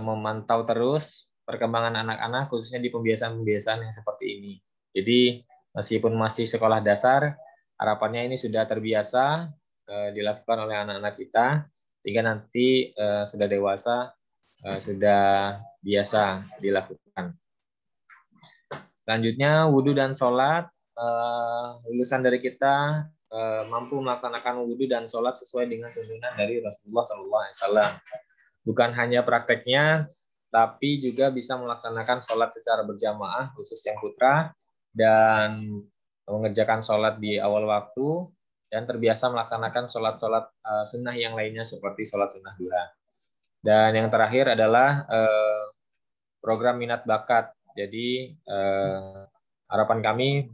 memantau terus perkembangan anak-anak, khususnya di pembiasaan-pembiasaan yang seperti ini. Jadi meskipun masih sekolah dasar, harapannya ini sudah terbiasa dilakukan oleh anak-anak kita, sehingga nanti sudah dewasa, sudah biasa dilakukan. Selanjutnya, wudhu dan sholat. Lulusan dari kita mampu melaksanakan wudhu dan sholat sesuai dengan tuntunan dari Rasulullah SAW. Bukan hanya prakteknya, tapi juga bisa melaksanakan sholat secara berjamaah, khusus yang putra, dan mengerjakan sholat di awal waktu, dan terbiasa melaksanakan sholat-sholat sunnah yang lainnya seperti sholat sunnah duha. Dan yang terakhir adalah program minat bakat. Jadi harapan kami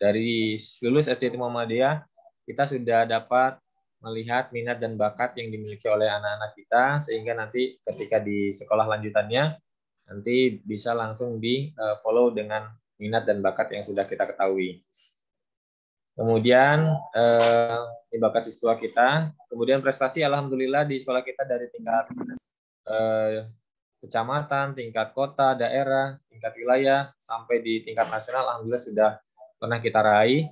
dari lulus SD Muhammadiyah, kita sudah dapat melihat minat dan bakat yang dimiliki oleh anak-anak kita, sehingga nanti ketika di sekolah lanjutannya, nanti bisa langsung di-follow dengan minat dan bakat yang sudah kita ketahui. Kemudian, ini bakat siswa kita. Kemudian prestasi, alhamdulillah di sekolah kita dari tingkat kecamatan, tingkat kota, daerah, tingkat wilayah, sampai di tingkat nasional, alhamdulillah sudah pernah kita raih.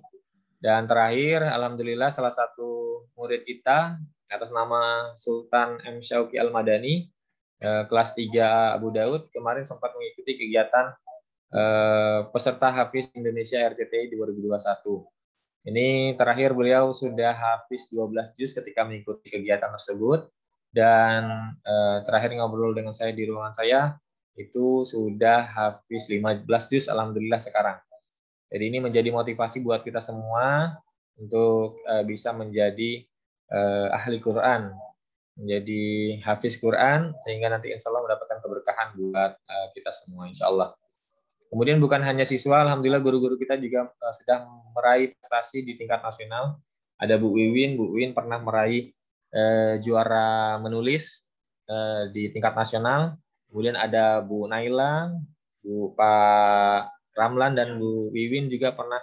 Dan terakhir, alhamdulillah salah satu murid kita atas nama Sultan M. Syauqi Al-Madani, kelas 3 Abu Daud, kemarin sempat mengikuti kegiatan peserta Hafiz Indonesia RCTI 2021. Ini terakhir beliau sudah hafiz 12 juz ketika mengikuti kegiatan tersebut. Dan terakhir ngobrol dengan saya di ruangan saya, itu sudah hafiz 15 juz, alhamdulillah sekarang. Jadi ini menjadi motivasi buat kita semua untuk bisa menjadi ahli Quran, menjadi hafiz Quran, sehingga nanti insya Allah mendapatkan keberkahan buat kita semua, insya Allah. Kemudian bukan hanya siswa, alhamdulillah guru-guru kita juga sudah meraih prestasi di tingkat nasional. Ada Bu Wiwin pernah meraih juara menulis di tingkat nasional. Kemudian ada Bu Naila, Pak Ramlan, dan Bu Wiwin juga pernah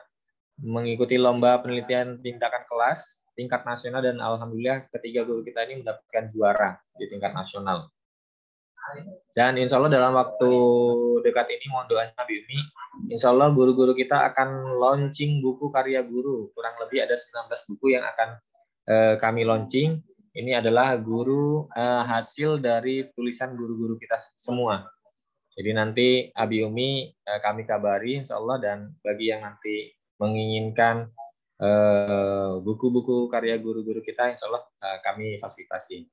mengikuti lomba penelitian tindakan kelas tingkat nasional, dan alhamdulillah ketiga guru kita ini mendapatkan juara di tingkat nasional. Dan insya Allah dalam waktu dekat ini, mohon doanya Abi Umi, insya Allah guru-guru kita akan launching buku karya guru. Kurang lebih ada 19 buku yang akan kami launching. Ini adalah hasil dari tulisan guru-guru kita semua. Jadi nanti Abi Umi kami kabari insya Allah, dan bagi yang nanti menginginkan buku-buku karya guru-guru kita, insya Allah kami fasilitasi.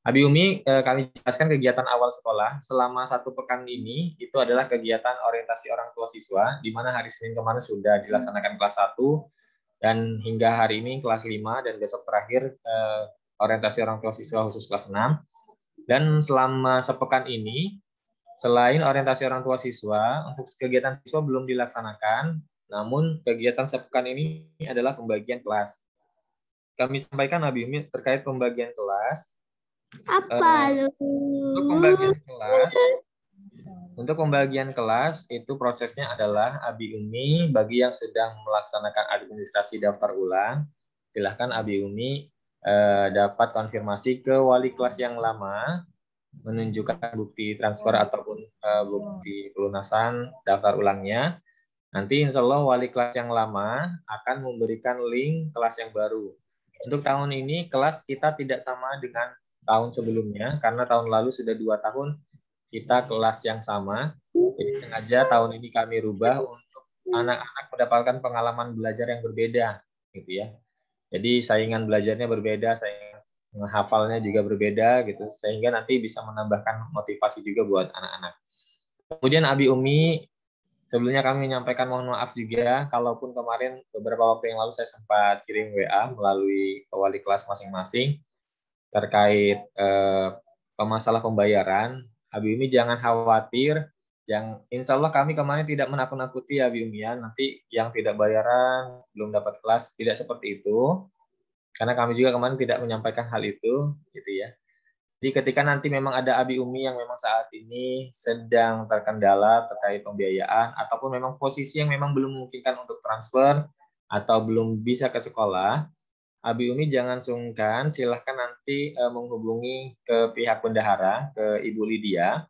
Abi Umi, kami jelaskan kegiatan awal sekolah selama 1 pekan ini itu adalah kegiatan orientasi orang tua siswa, di mana hari Senin kemarin sudah dilaksanakan kelas 1 dan hingga hari ini kelas 5 dan besok terakhir orientasi orang tua siswa khusus kelas 6. Dan selama sepekan ini, selain orientasi orang tua siswa, untuk kegiatan siswa belum dilaksanakan, namun kegiatan sepekan ini adalah pembagian kelas. Kami sampaikan Abi Umi terkait pembagian kelas. Untuk pembagian kelas itu prosesnya adalah Abi Umi bagi yang sedang melaksanakan administrasi daftar ulang, silahkan Abi Umi dapat konfirmasi ke wali kelas yang lama menunjukkan bukti transfer ataupun bukti pelunasan daftar ulangnya. Nanti insya Allah wali kelas yang lama akan memberikan link kelas yang baru. Untuk tahun ini kelas kita tidak sama dengan tahun sebelumnya, karena tahun lalu sudah 2 tahun kita kelas yang sama. Jadi sengaja tahun ini kami rubah untuk anak-anak mendapatkan pengalaman belajar yang berbeda, gitu ya. Jadi saingan belajarnya berbeda, saingan menghafalnya juga berbeda, gitu, sehingga nanti bisa menambahkan motivasi juga buat anak-anak. Kemudian Abi Umi, sebelumnya kami menyampaikan mohon maaf juga, kalaupun kemarin beberapa waktu yang lalu saya sempat kirim WA melalui wali kelas masing-masing terkait masalah pembayaran. Abi Umi jangan khawatir, insya Allah kami kemarin tidak menakut-nakuti Abi Umi ya, nanti yang tidak bayaran, belum dapat kelas, tidak seperti itu, karena kami juga kemarin tidak menyampaikan hal itu, gitu ya. Jadi ketika nanti memang ada Abi Umi yang memang saat ini sedang terkendala terkait pembiayaan, ataupun memang posisi yang memang belum memungkinkan untuk transfer, atau belum bisa ke sekolah, Abi Umi jangan sungkan, silahkan nanti menghubungi ke pihak bendahara, ke Ibu Lydia.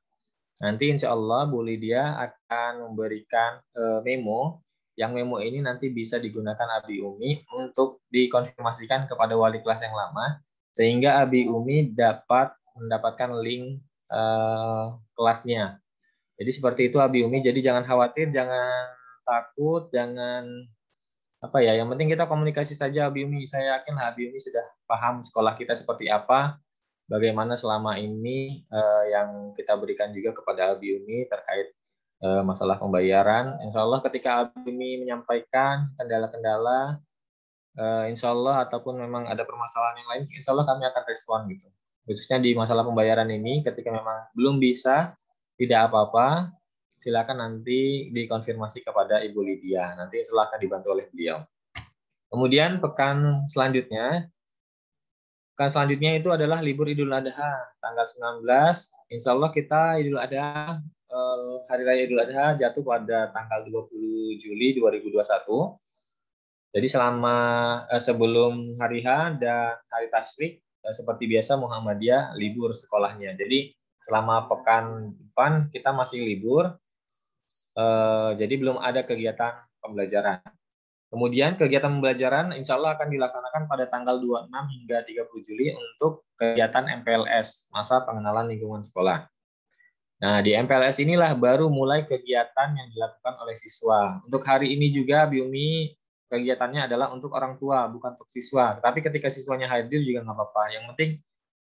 Nanti insya Allah Bu Lydia akan memberikan memo, yang memo ini nanti bisa digunakan Abi Umi untuk dikonfirmasikan kepada wali kelas yang lama, sehingga Abi Umi dapat mendapatkan link kelasnya. Jadi seperti itu Abi Umi, jadi jangan khawatir, jangan takut, jangan yang penting kita komunikasi saja Abi Umi. Saya yakin Abi Umi sudah paham sekolah kita seperti apa, bagaimana selama ini yang kita berikan juga kepada Abi Umi terkait masalah pembayaran. Insya Allah ketika Abi Umi menyampaikan kendala-kendala, insya Allah ataupun memang ada permasalahan yang lain, insya Allah kami akan respon gitu. Khususnya di masalah pembayaran ini, ketika memang belum bisa, tidak apa-apa, silakan nanti dikonfirmasi kepada Ibu Lydia. Nanti silakan dibantu oleh beliau. Kemudian pekan selanjutnya itu adalah libur Idul Adha tanggal 19. Insya Allah kita Idul Adha, Hari Raya Idul Adha jatuh pada tanggal 20 Juli 2021. Jadi selama sebelum hari H dan hari Tasyrik, seperti biasa Muhammadiyah libur sekolahnya. Jadi selama pekan depan kita masih libur. Jadi belum ada kegiatan pembelajaran. Kemudian kegiatan pembelajaran insya Allah akan dilaksanakan pada tanggal 26 hingga 30 Juli untuk kegiatan MPLS, masa pengenalan lingkungan sekolah. Nah, di MPLS inilah baru mulai kegiatan yang dilakukan oleh siswa. Untuk hari ini juga Abi Umi kegiatannya adalah untuk orang tua, bukan untuk siswa. Tapi ketika siswanya hadir juga nggak apa-apa. Yang penting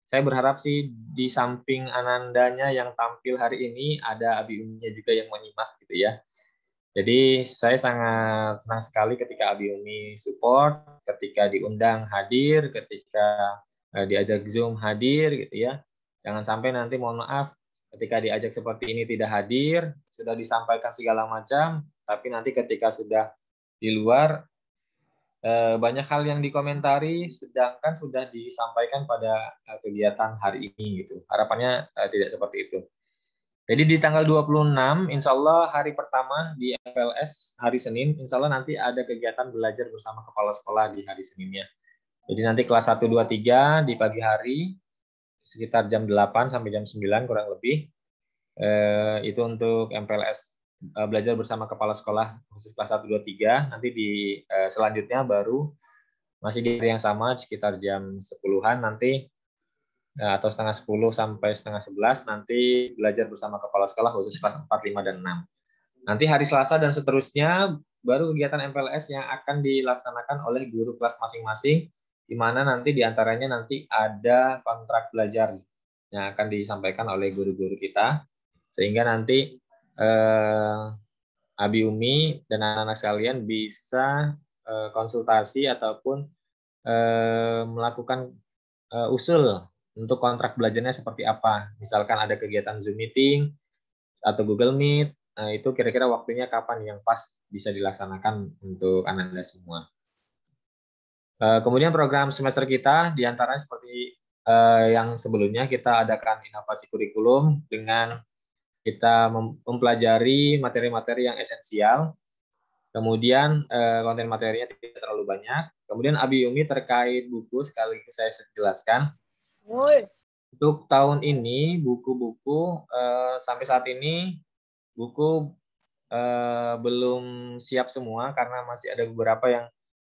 saya berharap sih di samping anandanya yang tampil hari ini, ada Abi Umi juga yang menyimak gitu ya. Jadi saya sangat senang sekali ketika Abi Umi support, ketika diundang hadir, ketika diajak Zoom hadir gitu ya. Jangan sampai nanti mohon maaf ketika diajak seperti ini tidak hadir, sudah disampaikan segala macam, tapi nanti ketika sudah di luar banyak hal yang dikomentari, sedangkan sudah disampaikan pada kegiatan hari ini gitu. Harapannya tidak seperti itu. Jadi di tanggal 26, insya Allah hari pertama di MPLS, hari Senin, insya Allah nanti ada kegiatan belajar bersama kepala sekolah di hari Seninnya. Jadi nanti kelas 1, 2, 3 di pagi hari, sekitar jam 8 sampai jam 9 kurang lebih, itu untuk MPLS belajar bersama kepala sekolah khusus kelas 1, 2, 3. Nanti di selanjutnya baru masih di hari yang sama sekitar jam 10-an nanti atau setengah 10 sampai setengah 11 nanti belajar bersama kepala sekolah khusus kelas 4, 5, dan 6. Nanti hari Selasa dan seterusnya baru kegiatan MPLS yang akan dilaksanakan oleh guru kelas masing-masing, di mana nanti diantaranya nanti ada kontrak belajar. yang akan disampaikan oleh guru-guru kita, sehingga nanti Abi Umi dan anak-anak sekalian bisa konsultasi ataupun melakukan usul untuk kontrak belajarnya seperti apa. Misalkan ada kegiatan Zoom meeting atau Google Meet, itu kira-kira waktunya kapan yang pas bisa dilaksanakan untuk Anda semua. Kemudian program semester kita diantaranya seperti yang sebelumnya, kita adakan inovasi kurikulum dengan kita mempelajari materi-materi yang esensial. Kemudian konten materinya tidak terlalu banyak. Kemudian Abi Umi terkait buku, sekaligus saya jelaskan. Untuk tahun ini buku-buku sampai saat ini buku belum siap semua karena masih ada beberapa yang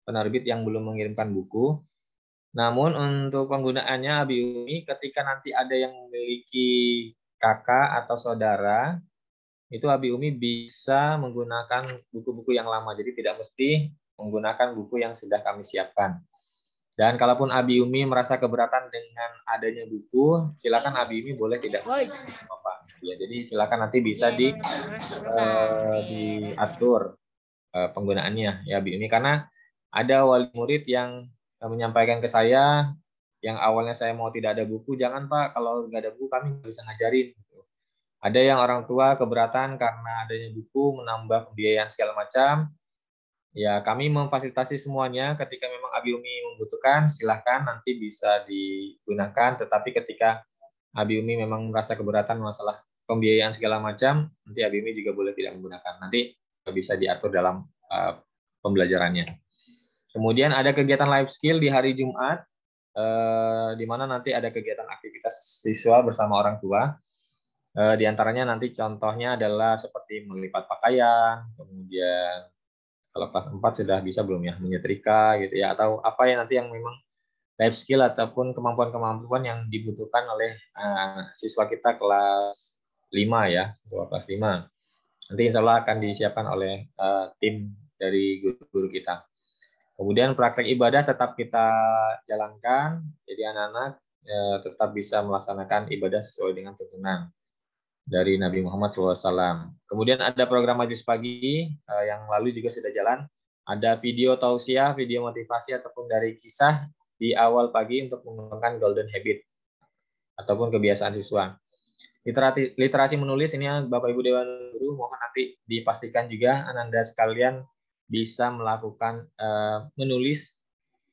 penerbit yang belum mengirimkan buku. Namun untuk penggunaannya Abi Umi, ketika nanti ada yang memiliki kakak atau saudara, itu Abi Umi bisa menggunakan buku-buku yang lama. Jadi tidak mesti menggunakan buku yang sudah kami siapkan. Dan kalaupun Abi Umi merasa keberatan dengan adanya buku, silakan Abi Umi boleh tidak apa. Ya, jadi silakan nanti bisa diatur penggunaannya ya Abi Umi, karena ada wali murid yang menyampaikan ke saya yang awalnya saya mau tidak ada buku, jangan Pak, kalau nggak ada buku kami nggak bisa ngajarin. Ada yang orang tua keberatan karena adanya buku, menambah pembiayaan segala macam. Ya, kami memfasilitasi semuanya. Ketika memang Abi Umi membutuhkan, silahkan nanti bisa digunakan. Tetapi ketika Abi Umi memang merasa keberatan masalah pembiayaan segala macam, nanti Abi Umi juga boleh tidak menggunakan. Nanti bisa diatur dalam pembelajarannya. Kemudian ada kegiatan life skill di hari Jumat, di mana nanti ada kegiatan aktivitas siswa bersama orang tua. Di antaranya nanti contohnya adalah seperti melipat pakaian, kemudian kalau kelas 4 sudah bisa belum ya, menyetrika gitu ya, atau apa yang nanti yang memang life skill ataupun kemampuan-kemampuan yang dibutuhkan oleh siswa kita kelas 5 ya, siswa kelas 5. Nanti insya Allah akan disiapkan oleh tim dari guru-guru kita. Kemudian praktek ibadah tetap kita jalankan, jadi anak-anak tetap bisa melaksanakan ibadah sesuai dengan tuntunan dari Nabi Muhammad SAW. Kemudian ada program majlis pagi yang lalu juga sudah jalan. Ada video tausiah, video motivasi ataupun dari kisah di awal pagi untuk mengembangkan golden habit ataupun kebiasaan siswa. Literasi menulis ini Bapak Ibu Dewan Guru mohon nanti dipastikan juga Anda sekalian bisa melakukan menulis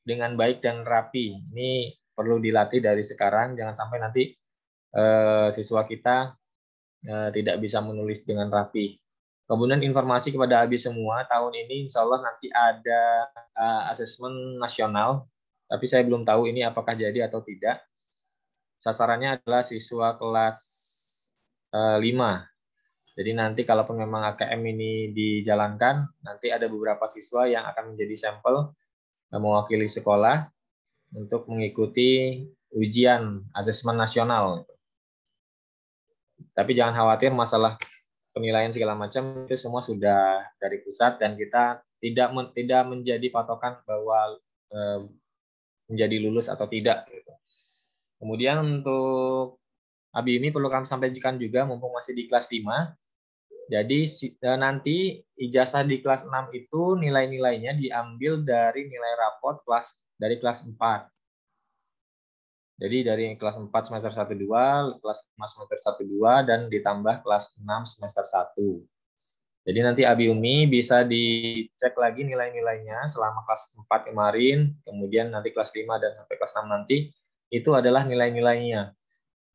dengan baik dan rapi. Ini perlu dilatih dari sekarang, jangan sampai nanti siswa kita tidak bisa menulis dengan rapi. Kemudian informasi kepada Abi semua, tahun ini insya Allah nanti ada asesmen nasional, tapi saya belum tahu ini apakah jadi atau tidak. Sasarannya adalah siswa kelas 5. Jadi nanti kalaupun memang AKM ini dijalankan, nanti ada beberapa siswa yang akan menjadi sampel mewakili sekolah untuk mengikuti ujian asesmen nasional. Tapi jangan khawatir masalah penilaian segala macam itu semua sudah dari pusat dan kita tidak menjadi patokan bahwa menjadi lulus atau tidak. Kemudian untuk Abi ini perlu kami sampaikan juga mumpung masih di kelas 5. Jadi nanti ijazah di kelas 6 itu nilai-nilainya diambil dari nilai rapot dari kelas 4. Jadi dari kelas 4 semester 1-2, kelas 5 semester 1-2, dan ditambah kelas 6 semester 1. Jadi nanti Abi Umi bisa dicek lagi nilai-nilainya selama kelas 4 kemarin, kemudian nanti kelas 5 dan sampai kelas 6 nanti, itu adalah nilai-nilainya.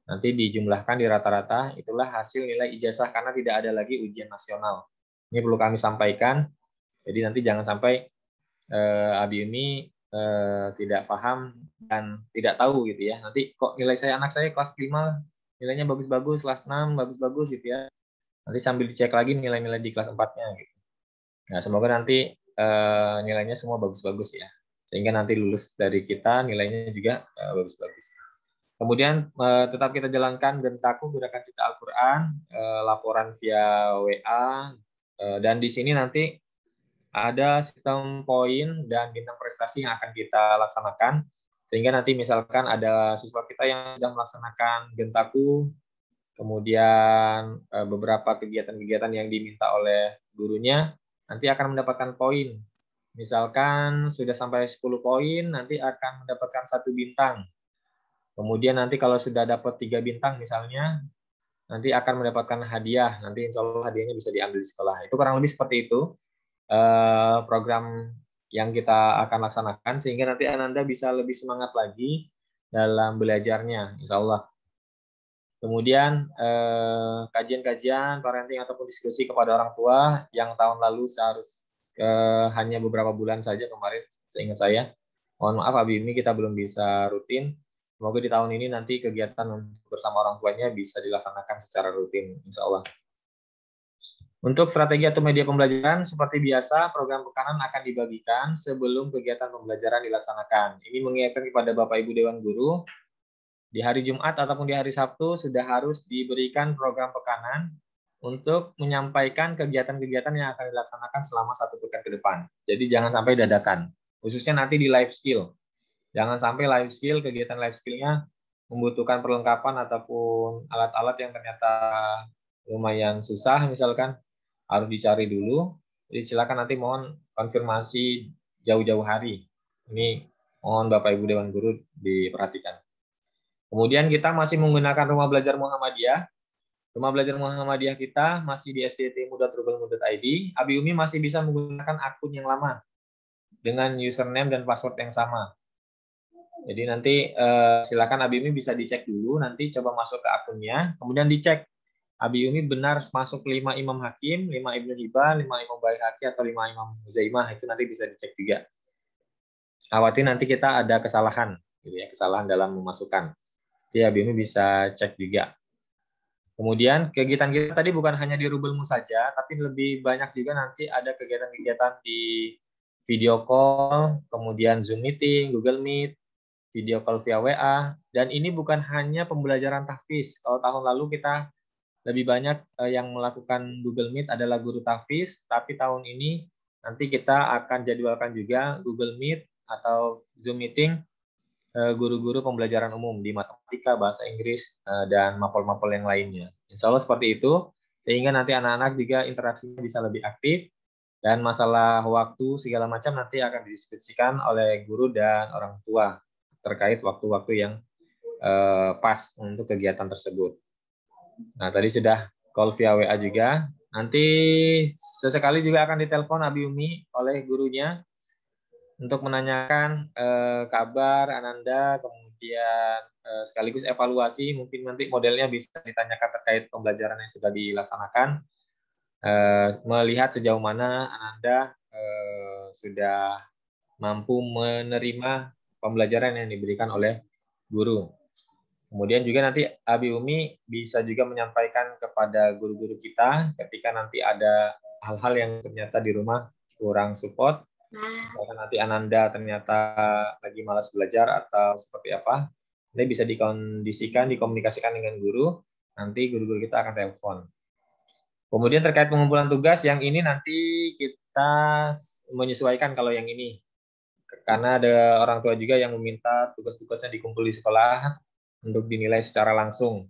Nanti dijumlahkan di rata-rata, itulah hasil nilai ijazah karena tidak ada lagi ujian nasional. Ini perlu kami sampaikan, jadi nanti jangan sampai Abi Umi tidak paham dan tidak tahu gitu ya. Nanti kok nilai anak saya kelas 5 nilainya bagus-bagus, kelas 6 bagus-bagus gitu ya. Nanti sambil dicek lagi nilai-nilai di kelas 4-nya gitu. Nah, semoga nanti nilainya semua bagus-bagus ya. Sehingga nanti lulus dari kita nilainya juga bagus-bagus. Kemudian tetap kita jalankan Gentaku Gerakan Cipta Al-Qur'an, laporan via WA, dan di sini nanti ada sistem poin dan bintang prestasi yang akan kita laksanakan. Sehingga nanti misalkan ada siswa kita yang sedang melaksanakan gentaku, kemudian beberapa kegiatan-kegiatan yang diminta oleh gurunya, nanti akan mendapatkan poin. Misalkan sudah sampai 10 poin, nanti akan mendapatkan 1 bintang. Kemudian nanti kalau sudah dapat 3 bintang misalnya, nanti akan mendapatkan hadiah. Nanti insya Allah hadiahnya bisa diambil di sekolah. Itu kurang lebih seperti itu program yang kita akan laksanakan, sehingga nanti Ananda bisa lebih semangat lagi dalam belajarnya, insya Allah. Kemudian kajian-kajian, parenting ataupun diskusi kepada orang tua yang tahun lalu hanya beberapa bulan saja kemarin, seingat saya. Mohon maaf Abi ini kita belum bisa rutin. Semoga di tahun ini nanti kegiatan bersama orang tuanya bisa dilaksanakan secara rutin, insya Allah. Untuk strategi atau media pembelajaran, seperti biasa, program pekanan akan dibagikan sebelum kegiatan pembelajaran dilaksanakan. Ini mengingatkan kepada Bapak Ibu Dewan Guru, di hari Jumat ataupun di hari Sabtu sudah harus diberikan program pekanan untuk menyampaikan kegiatan-kegiatan yang akan dilaksanakan selama 1 pekan ke depan. Jadi jangan sampai dadakan, khususnya nanti di life skill. Jangan sampai life skill, kegiatan life skill-nya membutuhkan perlengkapan ataupun alat-alat yang ternyata lumayan susah, misalkan harus dicari dulu. Jadi silakan nanti mohon konfirmasi jauh-jauh hari. Ini mohon Bapak Ibu Dewan Guru diperhatikan. Kemudian kita masih menggunakan Rumah Belajar Muhammadiyah. Rumah Belajar Muhammadiyah kita masih di sdt.muda.id. Abi Umi masih bisa menggunakan akun yang lama dengan username dan password yang sama. Jadi nanti silakan Abi Umi bisa dicek dulu, nanti coba masuk ke akunnya, kemudian dicek Abi Umi benar masuk 5 Imam Hakim, 5 Ibnu Hibban, 5 Imam Baihaqi atau 5 Imam Huzaimah, itu nanti bisa dicek juga. Khawatir nanti kita ada kesalahan, gitu ya, kesalahan dalam memasukkan. Jadi Abi Umi bisa cek juga. Kemudian kegiatan kita tadi bukan hanya di Rubelmu saja, tapi lebih banyak juga nanti ada kegiatan-kegiatan di video call, kemudian Zoom meeting, Google Meet, video call via WA, dan ini bukan hanya pembelajaran tahfiz. Kalau tahun lalu kita lebih banyak yang melakukan Google Meet adalah guru tahfiz, tapi tahun ini nanti kita akan jadwalkan juga Google Meet atau Zoom meeting guru-guru pembelajaran umum di matematika, bahasa Inggris, dan mapel-mapel yang lainnya. Insya Allah seperti itu, sehingga nanti anak-anak juga interaksinya bisa lebih aktif, dan masalah waktu segala macam nanti akan didiskusikan oleh guru dan orang tua terkait waktu-waktu yang pas untuk kegiatan tersebut. Nah, tadi sudah call via WA juga. Nanti sesekali juga akan ditelepon Abi Umi oleh gurunya untuk menanyakan kabar Ananda, kemudian sekaligus evaluasi, mungkin nanti modelnya bisa ditanyakan terkait pembelajaran yang sudah dilaksanakan, melihat sejauh mana Ananda sudah mampu menerima pembelajaran yang diberikan oleh guru. Kemudian juga nanti Abi Umi bisa juga menyampaikan kepada guru-guru kita ketika nanti ada hal-hal yang ternyata di rumah kurang support, misalkan nanti Ananda ternyata lagi malas belajar atau seperti apa, nanti bisa dikondisikan, dikomunikasikan dengan guru, nanti guru-guru kita akan telepon. Kemudian terkait pengumpulan tugas, yang ini nanti kita menyesuaikan kalau yang ini. Karena ada orang tua juga yang meminta tugas-tugasnya dikumpul di sekolah untuk dinilai secara langsung.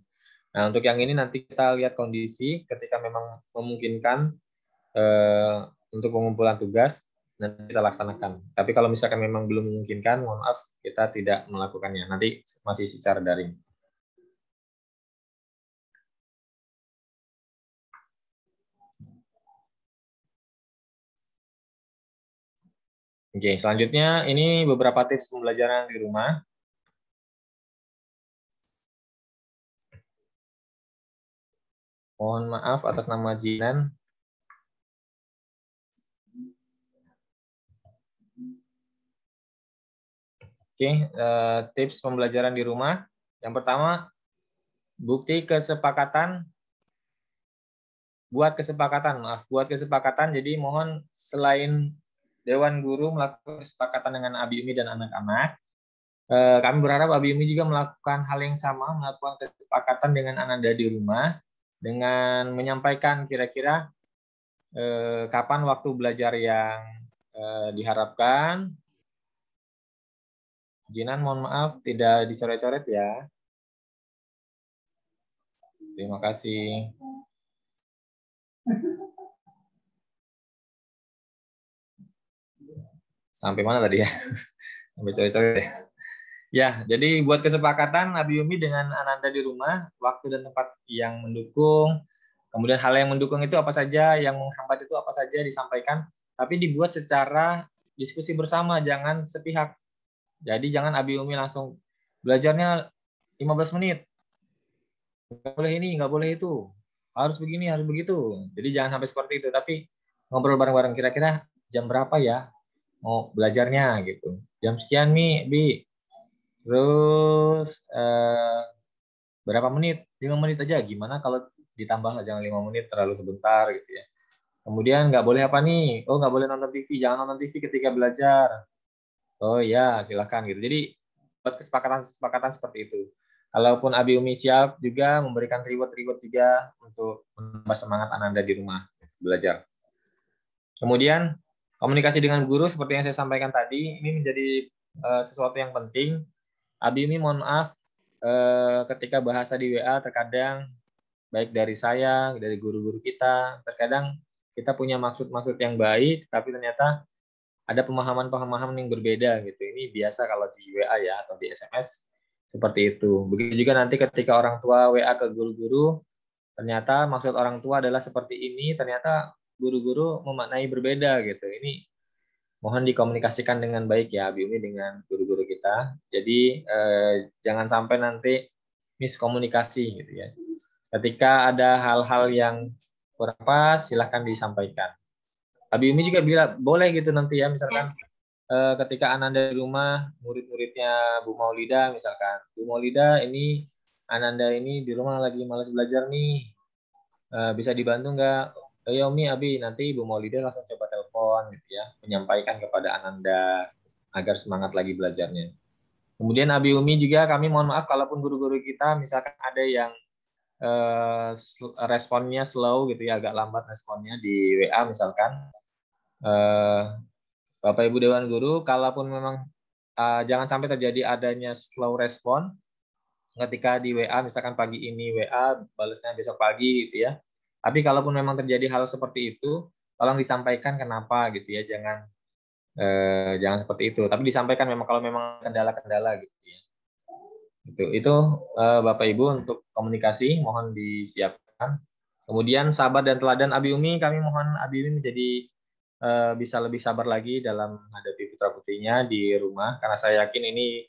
Nah, untuk yang ini nanti kita lihat kondisi ketika memang memungkinkan untuk pengumpulan tugas, nanti kita laksanakan. Tapi kalau misalkan memang belum memungkinkan, mohon maaf, kita tidak melakukannya. Nanti masih secara daring. Oke, selanjutnya ini beberapa tips pembelajaran di rumah. Mohon maaf atas nama Jinan. Oke, tips pembelajaran di rumah. Yang pertama, bukti kesepakatan. Buat kesepakatan. Jadi mohon selain Dewan Guru melakukan kesepakatan dengan Abi Umi dan anak-anak, kami berharap Abi Umi juga melakukan hal yang sama, melakukan kesepakatan dengan Ananda di rumah, dengan menyampaikan kira-kira kapan waktu belajar yang diharapkan, Jinan, mohon maaf tidak dicoret-coret ya. Terima kasih. Sampai mana tadi ya? Sampai coret-coret ya. Ya, jadi buat kesepakatan Abi Umi dengan Ananda di rumah, waktu dan tempat yang mendukung, kemudian hal yang mendukung itu apa saja, yang menghambat itu apa saja disampaikan, tapi dibuat secara diskusi bersama, jangan sepihak. Jadi jangan Abi Umi langsung belajarnya 15 menit. Nggak boleh ini, nggak boleh itu. Harus begini, harus begitu. Jadi jangan sampai seperti itu, tapi ngobrol bareng-bareng kira-kira jam berapa ya mau belajarnya gitu. Jam sekian nih, Bi. Terus berapa menit? 5 menit aja. Gimana kalau ditambah jangan 5 menit terlalu sebentar gitu ya. Kemudian nggak boleh apa nih? Oh nggak boleh nonton TV. Jangan nonton TV ketika belajar. Oh ya silakan gitu. Jadi buat kesepakatan seperti itu. Kalaupun Abi Umi siap juga memberikan reward juga untuk menambah semangat Ananda di rumah belajar. Kemudian komunikasi dengan guru seperti yang saya sampaikan tadi ini menjadi sesuatu yang penting. Abi Umi mohon maaf ketika bahasa di WA terkadang baik dari saya, dari guru-guru kita, terkadang kita punya maksud-maksud yang baik, tapi ternyata ada pemahaman-pemahaman yang berbeda gitu. Ini biasa kalau di WA ya atau di SMS seperti itu. Begitu juga nanti ketika orang tua WA ke guru-guru, ternyata maksud orang tua adalah seperti ini, ternyata guru-guru memaknai berbeda gitu. Ini mohon dikomunikasikan dengan baik ya, Abi Umi dengan guru-guru kita. Jadi jangan sampai nanti miskomunikasi gitu ya. Ketika ada hal-hal yang kurang pas, silahkan disampaikan. Abi Umi juga bilang boleh gitu nanti ya, misalkan ketika Ananda di rumah, murid-muridnya Bu Maulida misalkan, Bu Maulida ini Ananda ini di rumah lagi malas belajar nih, bisa dibantu nggak? Ya Umi, Abi, nanti Bu Maulida langsung coba telepon gitu ya, menyampaikan kepada Ananda agar semangat lagi belajarnya. Kemudian Abi Umi juga kami mohon maaf kalaupun guru-guru kita misalkan ada yang responnya slow gitu ya, agak lambat responnya di WA misalkan. Bapak Ibu Dewan Guru, kalaupun memang jangan sampai terjadi adanya slow respon ketika di WA, misalkan pagi ini WA, balasnya besok pagi gitu ya. Tapi kalaupun memang terjadi hal seperti itu, tolong disampaikan kenapa gitu ya, jangan seperti itu. Tapi disampaikan memang kalau memang kendala-kendala gitu ya. Itu Bapak Ibu untuk komunikasi mohon disiapkan. Kemudian sabar dan teladan Abi Umi, kami mohon Abi Umi menjadi bisa lebih sabar lagi dalam menghadapi putra-putrinya di rumah, karena saya yakin ini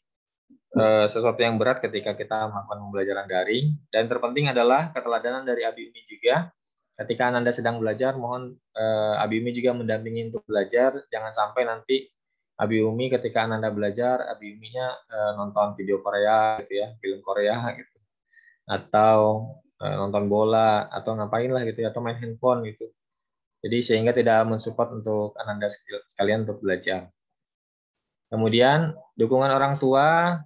sesuatu yang berat ketika kita melakukan pembelajaran daring. Dan terpenting adalah keteladanan dari Abi Umi juga. Ketika Ananda sedang belajar, mohon Abi Umi juga mendampingi untuk belajar. Jangan sampai nanti Abi Umi ketika Ananda belajar, Abi Uminya nonton video Korea gitu ya, film Korea gitu, atau nonton bola, atau ngapain lah gitu, atau main handphone gitu. Jadi sehingga tidak mensupport untuk Ananda sekalian untuk belajar. Kemudian dukungan orang tua,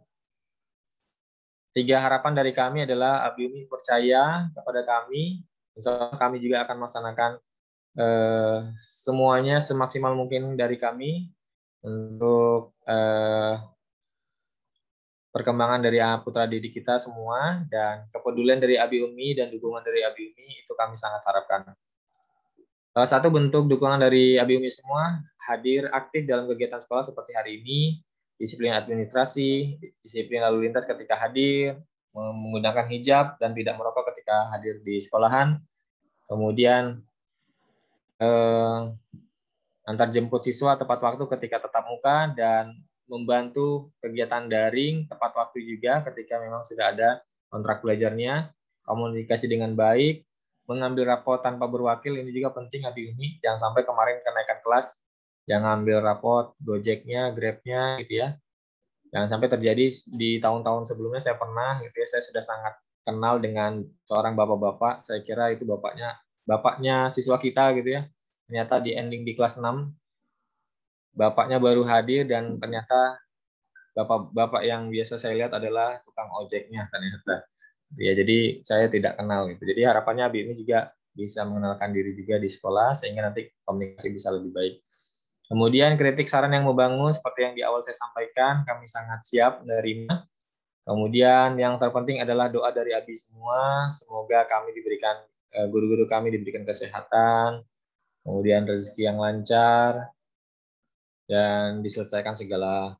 3 harapan dari kami adalah Abi Umi percaya kepada kami, insya Allah kami juga akan melaksanakan semuanya semaksimal mungkin dari kami untuk perkembangan dari putra didik kita semua, dan kepedulian dari Abi Umi dan dukungan dari Abi Umi itu kami sangat harapkan. Salah satu bentuk dukungan dari Abi Umi semua, hadir aktif dalam kegiatan sekolah seperti hari ini, disiplin administrasi, disiplin lalu lintas ketika hadir, menggunakan hijab dan tidak merokok ketika hadir di sekolahan, kemudian antar jemput siswa tepat waktu ketika tatap muka, dan membantu kegiatan daring tepat waktu juga ketika memang sudah ada kontrak belajarnya, komunikasi dengan baik, mengambil rapot tanpa berwakil, ini juga penting Abi Umi. Jangan sampai kemarin kenaikan kelas, jangan ambil rapot Gojeknya, Grabnya gitu ya. Jangan sampai terjadi di tahun-tahun sebelumnya, saya pernah gitu ya, saya sudah sangat kenal dengan seorang bapak-bapak, saya kira itu bapaknya siswa kita gitu ya. Ternyata di ending di kelas 6, bapaknya baru hadir dan ternyata bapak-bapak yang biasa saya lihat adalah tukang ojeknya ternyata. Ya, jadi saya tidak kenal gitu. Jadi harapannya Abi ini juga bisa mengenalkan diri juga di sekolah sehingga nanti komunikasi bisa lebih baik. Kemudian kritik saran yang membangun seperti yang di awal saya sampaikan, kami sangat siap menerima. Kemudian yang terpenting adalah doa dari Abi semua, semoga kami diberikan, guru-guru kami diberikan kesehatan, kemudian rezeki yang lancar, dan diselesaikan segala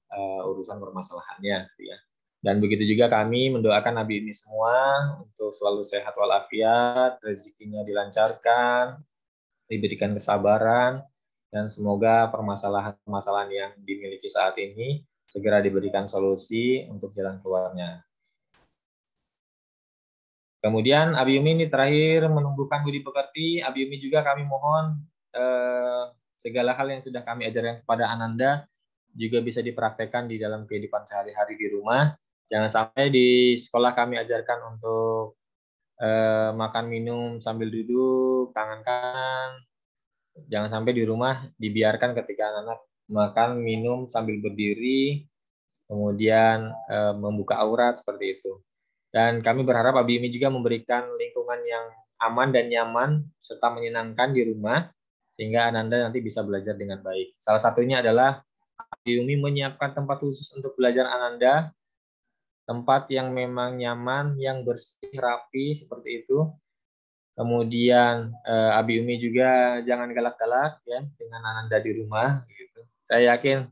urusan permasalahannya. Ya. Dan begitu juga kami mendoakan Abi ini semua untuk selalu sehat walafiat, rezekinya dilancarkan, diberikan kesabaran, dan semoga permasalahan-permasalahan yang dimiliki saat ini segera diberikan solusi untuk jalan keluarnya. Kemudian Abi Umi ini terakhir menumbuhkan budi pekerti. Abi Umi juga kami mohon segala hal yang sudah kami ajarkan kepada Ananda juga bisa dipraktekkan di dalam kehidupan sehari-hari di rumah. Jangan sampai di sekolah kami ajarkan untuk makan minum sambil duduk, tangan kanan. Jangan sampai di rumah dibiarkan ketika anak-anak makan minum sambil berdiri, kemudian membuka aurat seperti itu. Dan kami berharap Abi Umi juga memberikan lingkungan yang aman dan nyaman serta menyenangkan di rumah sehingga Ananda nanti bisa belajar dengan baik. Salah satunya adalah Abi Umi menyiapkan tempat khusus untuk belajar Ananda, tempat yang memang nyaman, yang bersih, rapi seperti itu. Kemudian Abi Umi juga jangan galak-galak ya dengan Ananda di rumah. Gitu. Saya yakin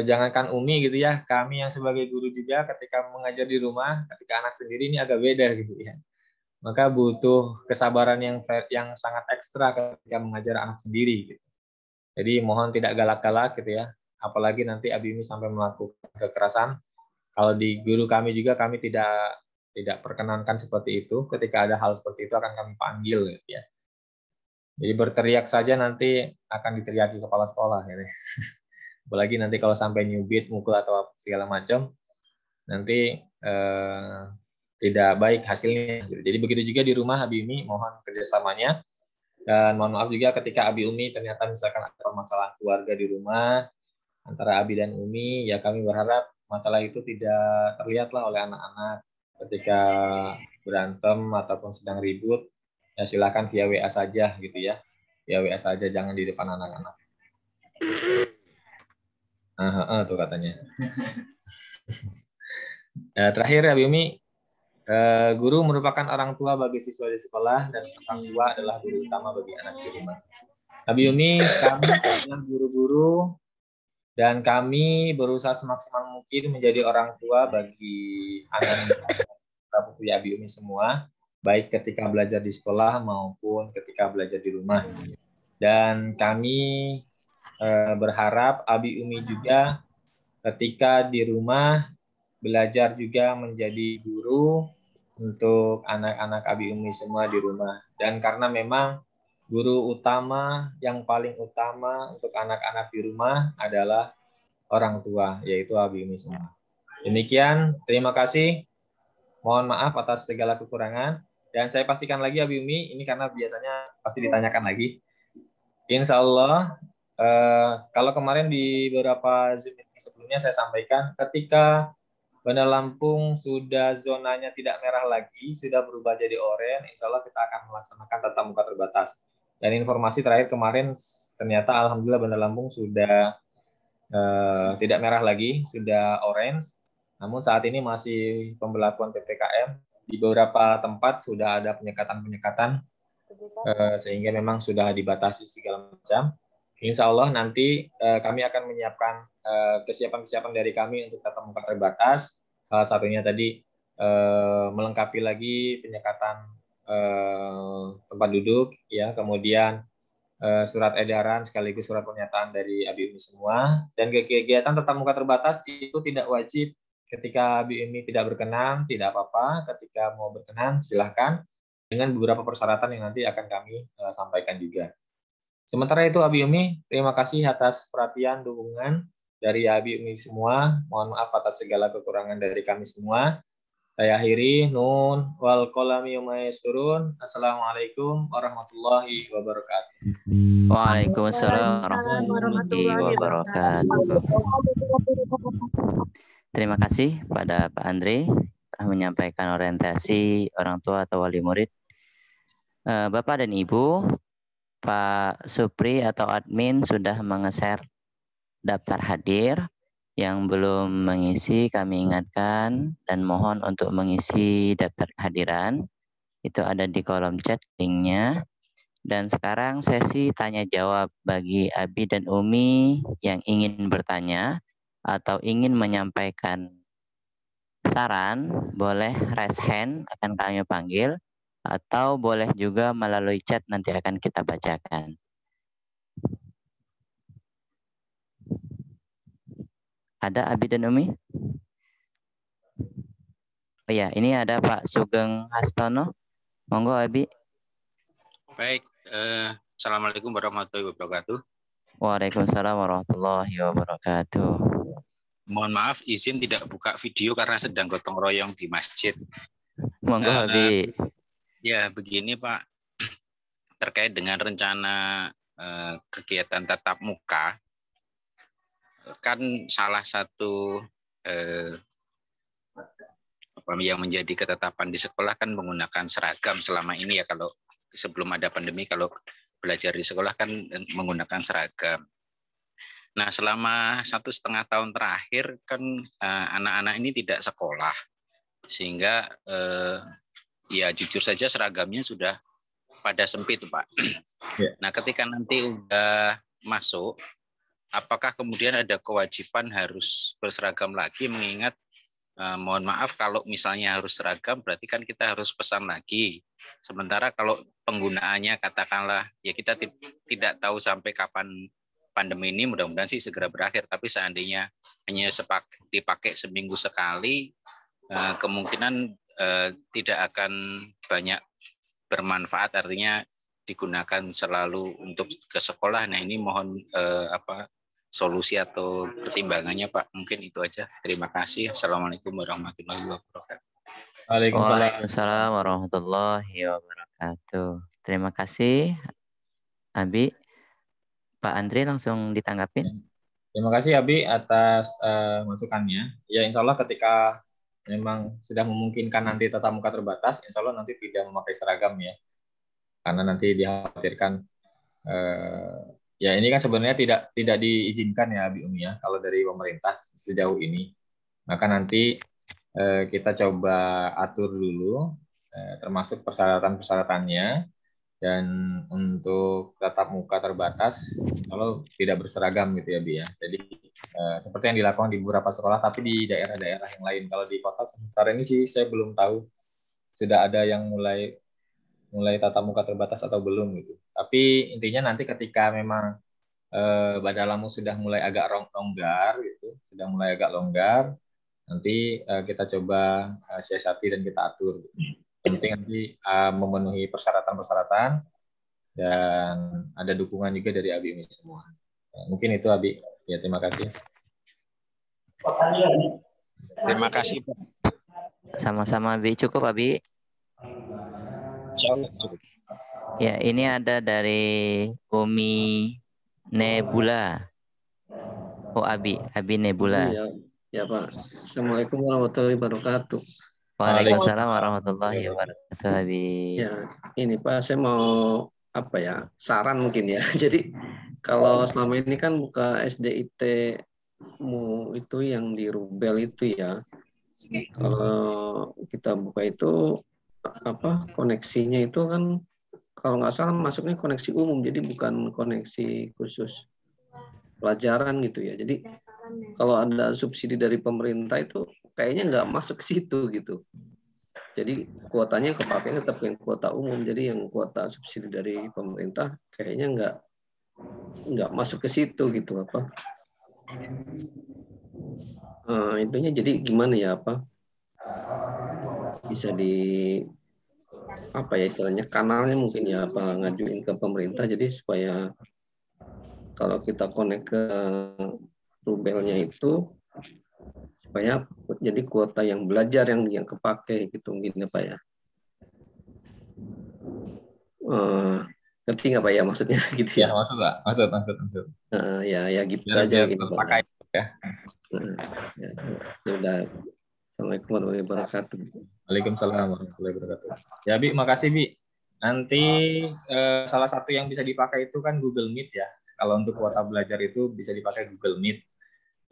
jangankan Umi gitu ya, kami yang sebagai guru juga ketika mengajar di rumah, ketika anak sendiri ini agak beda gitu ya. Maka butuh kesabaran yang sangat ekstra ketika mengajar anak sendiri. Gitu. Jadi mohon tidak galak-galak gitu ya. Apalagi nanti Abi Umi sampai melakukan kekerasan. Kalau di guru kami juga kami tidak perkenankan seperti itu. Ketika ada hal seperti itu akan kami panggil gitu ya. Jadi berteriak saja nanti akan diteriaki kepala sekolah gitu. Apalagi nanti kalau sampai nyubit, mukul atau segala macam, nanti tidak baik hasilnya. Jadi begitu juga di rumah Abi Umi, mohon kerjasamanya. Dan mohon maaf juga ketika Abi Umi ternyata misalkan ada permasalahan keluarga di rumah antara Abi dan Umi, ya kami berharap masalah itu tidak terlihatlah oleh anak-anak ketika berantem ataupun sedang ribut. Ya silakan via WA saja gitu ya. Via WA saja, jangan di depan anak-anak. Tuh katanya. Terakhir Abi Umi, guru merupakan orang tua bagi siswa di sekolah dan orang tua adalah guru utama bagi anak di rumah. Abi Umi, kami adalah guru-guru dan kami berusaha semaksimal mungkin menjadi orang tua bagi anak putri Abi Umi semua, baik ketika belajar di sekolah maupun ketika belajar di rumah. Dan kami berharap Abi Umi juga ketika di rumah belajar juga menjadi guru untuk anak-anak Abi Umi semua di rumah. Dan karena memang guru utama yang paling utama untuk anak-anak di rumah adalah orang tua, yaitu Abi Umi semua. Demikian, terima kasih. Mohon maaf atas segala kekurangan. Dan saya pastikan lagi Abi Umi, ini karena biasanya pasti ditanyakan lagi. Insya Allah, kalau kemarin di beberapa Zoom sebelumnya saya sampaikan, ketika Bandar Lampung sudah zonanya tidak merah lagi, sudah berubah jadi oranye, insya Allah kita akan melaksanakan tatap muka terbatas. Dan informasi terakhir kemarin, ternyata Alhamdulillah Bandar Lampung sudah tidak merah lagi, sudah orange. Namun saat ini masih pemberlakuan PPKM. Di beberapa tempat sudah ada penyekatan-penyekatan, sehingga memang sudah dibatasi segala macam. Insya Allah nanti kami akan menyiapkan kesiapan-kesiapan dari kami untuk tatap muka terbatas. Salah satunya tadi melengkapi lagi penyekatan tempat duduk, ya, kemudian surat edaran sekaligus surat pernyataan dari Abi Umi semua. Dan kegiatan tatap muka terbatas itu tidak wajib. Ketika Abi Umi tidak berkenan, tidak apa-apa. Ketika mau berkenan, silahkan. Dengan beberapa persyaratan yang nanti akan kami sampaikan juga. Sementara itu Abi Umi, terima kasih atas perhatian, dukungan dari Abi Umi semua. Mohon maaf atas segala kekurangan dari kami semua. Saya akhiri, nun wal qalami yawma yasturun. Assalamualaikum warahmatullahi wabarakatuh. Waalaikumsalam warahmatullahi wabarakatuh. Terima kasih pada Pak Andre telah menyampaikan orientasi orang tua atau wali murid. Bapak dan Ibu, Pak Supri atau admin sudah menge-share daftar hadir. Yang belum mengisi kami ingatkan dan mohon untuk mengisi daftar kehadiran. Itu ada di kolom chat linknya. Dan sekarang sesi tanya jawab bagi Abi dan Umi yang ingin bertanya atau ingin menyampaikan saran, boleh raise hand, akan kami panggil, atau boleh juga melalui chat, nanti akan kita bacakan. Ada Abi dan Umi? Oh ya, ini ada Pak Sugeng Hastono. Monggo Abi. Baik, Assalamualaikum warahmatullahi wabarakatuh. Waalaikumsalam warahmatullahi wabarakatuh. Mohon maaf, izin tidak buka video karena sedang gotong royong di masjid. Monggo Abi. Ya, begini Pak, terkait dengan rencana kegiatan tatap muka, kan salah satu yang menjadi ketetapan di sekolah kan menggunakan seragam selama ini ya. Kalau sebelum ada pandemi, kalau belajar di sekolah kan menggunakan seragam. Nah, selama 1,5 tahun terakhir kan anak-anak ini tidak sekolah, sehingga ya jujur saja seragamnya sudah pada sempit, Pak. Nah, ketika nanti udah masuk, apakah kemudian ada kewajiban harus berseragam lagi, mengingat mohon maaf kalau misalnya harus seragam berarti kan kita harus pesan lagi. Sementara kalau penggunaannya katakanlah ya kita tidak tahu sampai kapan pandemi ini, mudah-mudahan sih segera berakhir, tapi seandainya hanya dipakai seminggu sekali, kemungkinan tidak akan banyak bermanfaat, artinya digunakan selalu untuk ke sekolah. Nah, ini mohon solusi atau pertimbangannya Pak. Mungkin itu aja. Terima kasih. Assalamualaikum warahmatullahi wabarakatuh. Waalaikumsalam warahmatullahi wabarakatuh. Terima kasih Abi. Pak Andri langsung ditanggapin. Terima kasih Abi atas masukannya. Ya, insya Allah ketika memang sudah memungkinkan nanti tatap muka terbatas, insya Allah nanti tidak memakai seragam ya. Karena nanti dikhawatirkan ya ini kan sebenarnya tidak diizinkan ya Abi Umi ya kalau dari pemerintah sejauh ini. Maka nanti kita coba atur dulu termasuk persyaratan-persyaratannya, dan untuk tatap muka terbatas kalau tidak berseragam gitu ya Bi ya. Jadi seperti yang dilakukan di beberapa sekolah, tapi di daerah-daerah yang lain. Kalau di kota sementara ini sih saya belum tahu sudah ada yang mulai tatap muka terbatas atau belum gitu. Tapi intinya nanti ketika memang badalamu sudah mulai agak longgar gitu, sudah mulai agak longgar, nanti kita coba siasati dan kita atur gitu. Penting nanti memenuhi persyaratan-persyaratan dan ada dukungan juga dari Abi ini semua. Ya, mungkin itu Abi. Ya, terima kasih. Terima kasih Pak. Sama-sama Abi. Cukup Abi. Ya, ini ada dari Umi Nebula. Oh Abi Nebula. Ya Pak. Assalamualaikum warahmatullahi wabarakatuh. Waalaikumsalam warahmatullahi wabarakatuh Abi. Ya, ini Pak, saya mau saran mungkin ya. Jadi kalau selama ini kan buka SDIT-mu itu yang di Rubel itu ya. Kalau kita buka itu koneksinya itu kan kalau nggak salah masuknya koneksi umum, jadi bukan koneksi khusus pelajaran gitu ya. Jadi kalau ada subsidi dari pemerintah itu kayaknya nggak masuk ke situ gitu. Jadi kuotanya kepakainya tetap yang kuota umum. Jadi yang kuota subsidi dari pemerintah kayaknya nggak masuk ke situ gitu apa. Intinya jadi gimana ya bisa di istilahnya kanalnya mungkin ya ngajuin ke pemerintah, jadi supaya kalau kita connect ke Rubelnya itu supaya jadi kuota yang belajar yang kepake gitu mungkin Pak ya. Ngerti nggak Pak ya maksudnya gitu ya? Maksud Pak, maksud. Ya gitu biar aja gitu Pak. Ya. Udah. Assalamualaikum warahmatullahi wabarakatuh. Waalaikumsalam warahmatullahi wabarakatuh. Ya Bi, makasih Bi nanti salah satu yang bisa dipakai itu kan Google Meet ya. Kalau untuk kuota belajar itu bisa dipakai Google Meet.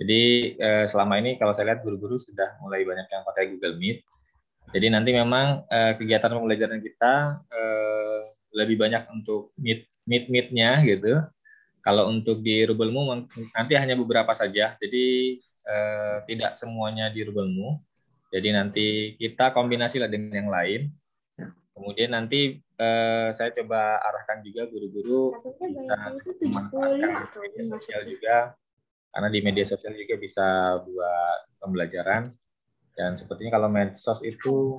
Jadi selama ini kalau saya lihat guru-guru sudah mulai banyak yang pakai Google Meet. Jadi nanti memang kegiatan pembelajaran kita lebih banyak untuk meet-nya gitu. Kalau untuk di Rubelmu nanti hanya beberapa saja. Jadi tidak semuanya di Rubelmu. Jadi nanti kita kombinasi lah dengan yang lain. Kemudian nanti saya coba arahkan juga guru-guru bisa memanfaatkan media sosial juga, karena di media sosial juga bisa buat pembelajaran. Dan sepertinya kalau medsos itu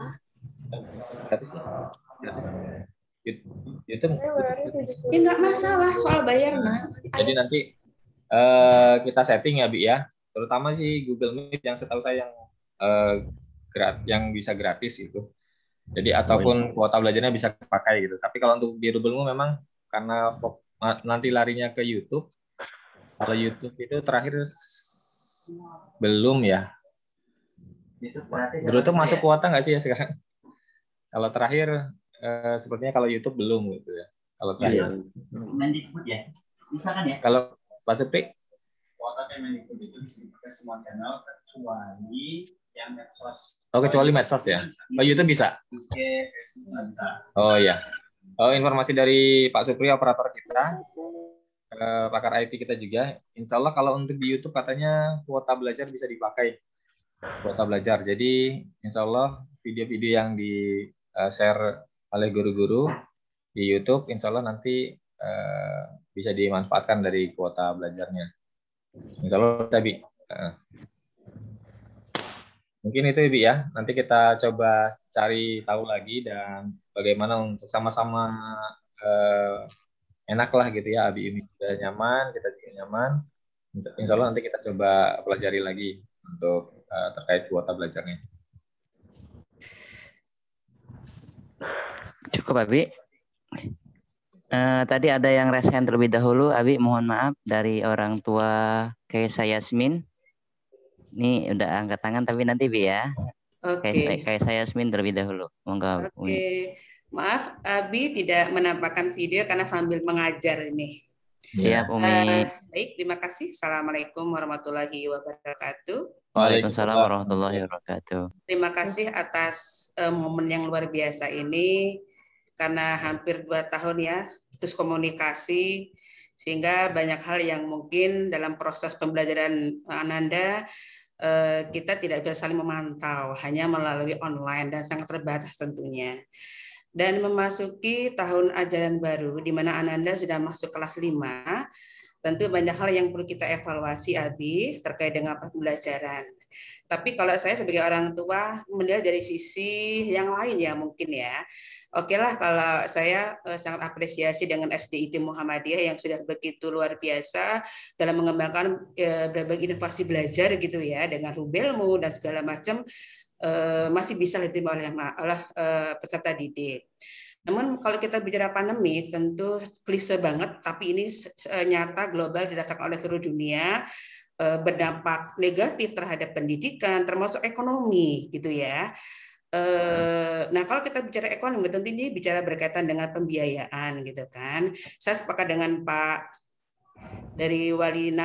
gratis ya? YouTube ya nggak masalah soal bayar nah. Jadi nanti kita setting ya Bi ya, terutama sih Google Meet yang setahu saya yang bisa gratis itu. Jadi ataupun kuota belajarnya bisa dipakai gitu. Tapi kalau untuk di Rubelmu memang karena nanti larinya ke YouTube. Kalau YouTube itu terakhir belum ya. YouTube masuk kuota nggak sih ya sekarang? Kalau terakhir sepertinya kalau YouTube belum gitu ya. Kalau terakhir. Mendikbud ya. Bisa kan ya? Kalau Pak Sepik? Kuota Mendikbud itu bisa dipakai semua channel kecuali yang medsos. Oh, kecuali medsos ya? Oh, YouTube bisa? Oh iya. Oh, informasi dari Pak Supri, operator kita, pakar IT kita juga. Insya Allah kalau untuk di YouTube katanya kuota belajar bisa dipakai. Kuota belajar. Jadi insya Allah video-video yang di-share oleh guru-guru di YouTube, insya Allah nanti bisa dimanfaatkan dari kuota belajarnya. Insya Allah, Bi. Mungkin itu Ibu ya, nanti kita coba cari tahu lagi dan bagaimana untuk sama-sama enak lah gitu ya, Abi ini juga nyaman, kita juga nyaman. Insya Allah nanti kita coba pelajari lagi untuk terkait kuota belajarnya. Cukup Abi. Tadi ada yang raise hand terlebih dahulu, Abi mohon maaf dari orang tua Kaisa Yasmin. Ini udah angkat tangan tapi nanti Bi ya. Oke. Kayak saya Yasmin terlebih dahulu. Monggo. Oke. Maaf, Abi tidak menampakkan video karena sambil mengajar ini. Siap, Umi. Baik, terima kasih. Assalamualaikum warahmatullahi wabarakatuh. Waalaikumsalam warahmatullahi wabarakatuh. Terima kasih atas momen yang luar biasa ini. Karena hampir 2 tahun ya, terus komunikasi. Sehingga banyak hal yang mungkin dalam proses pembelajaran Ananda kita tidak bisa saling memantau, hanya melalui online dan sangat terbatas tentunya. Dan memasuki tahun ajaran baru, di mana Ananda sudah masuk kelas 5, tentu banyak hal yang perlu kita evaluasi, Abi, terkait dengan pembelajaran. Tapi kalau saya sebagai orang tua melihat dari sisi yang lain ya mungkin ya. Oke lah kalau saya sangat apresiasi dengan SDIT Muhammadiyah yang sudah begitu luar biasa dalam mengembangkan berbagai inovasi belajar gitu ya dengan Rubelmu dan segala macam masih bisa diterima oleh peserta didik. Namun kalau kita bicara pandemi tentu klise banget tapi ini nyata global dirasakan oleh seluruh dunia. Berdampak negatif terhadap pendidikan, termasuk ekonomi, gitu ya. Nah, kalau kita bicara ekonomi, tentu ini bicara berkaitan dengan pembiayaan, gitu kan. Saya sepakat dengan Pak dari Wali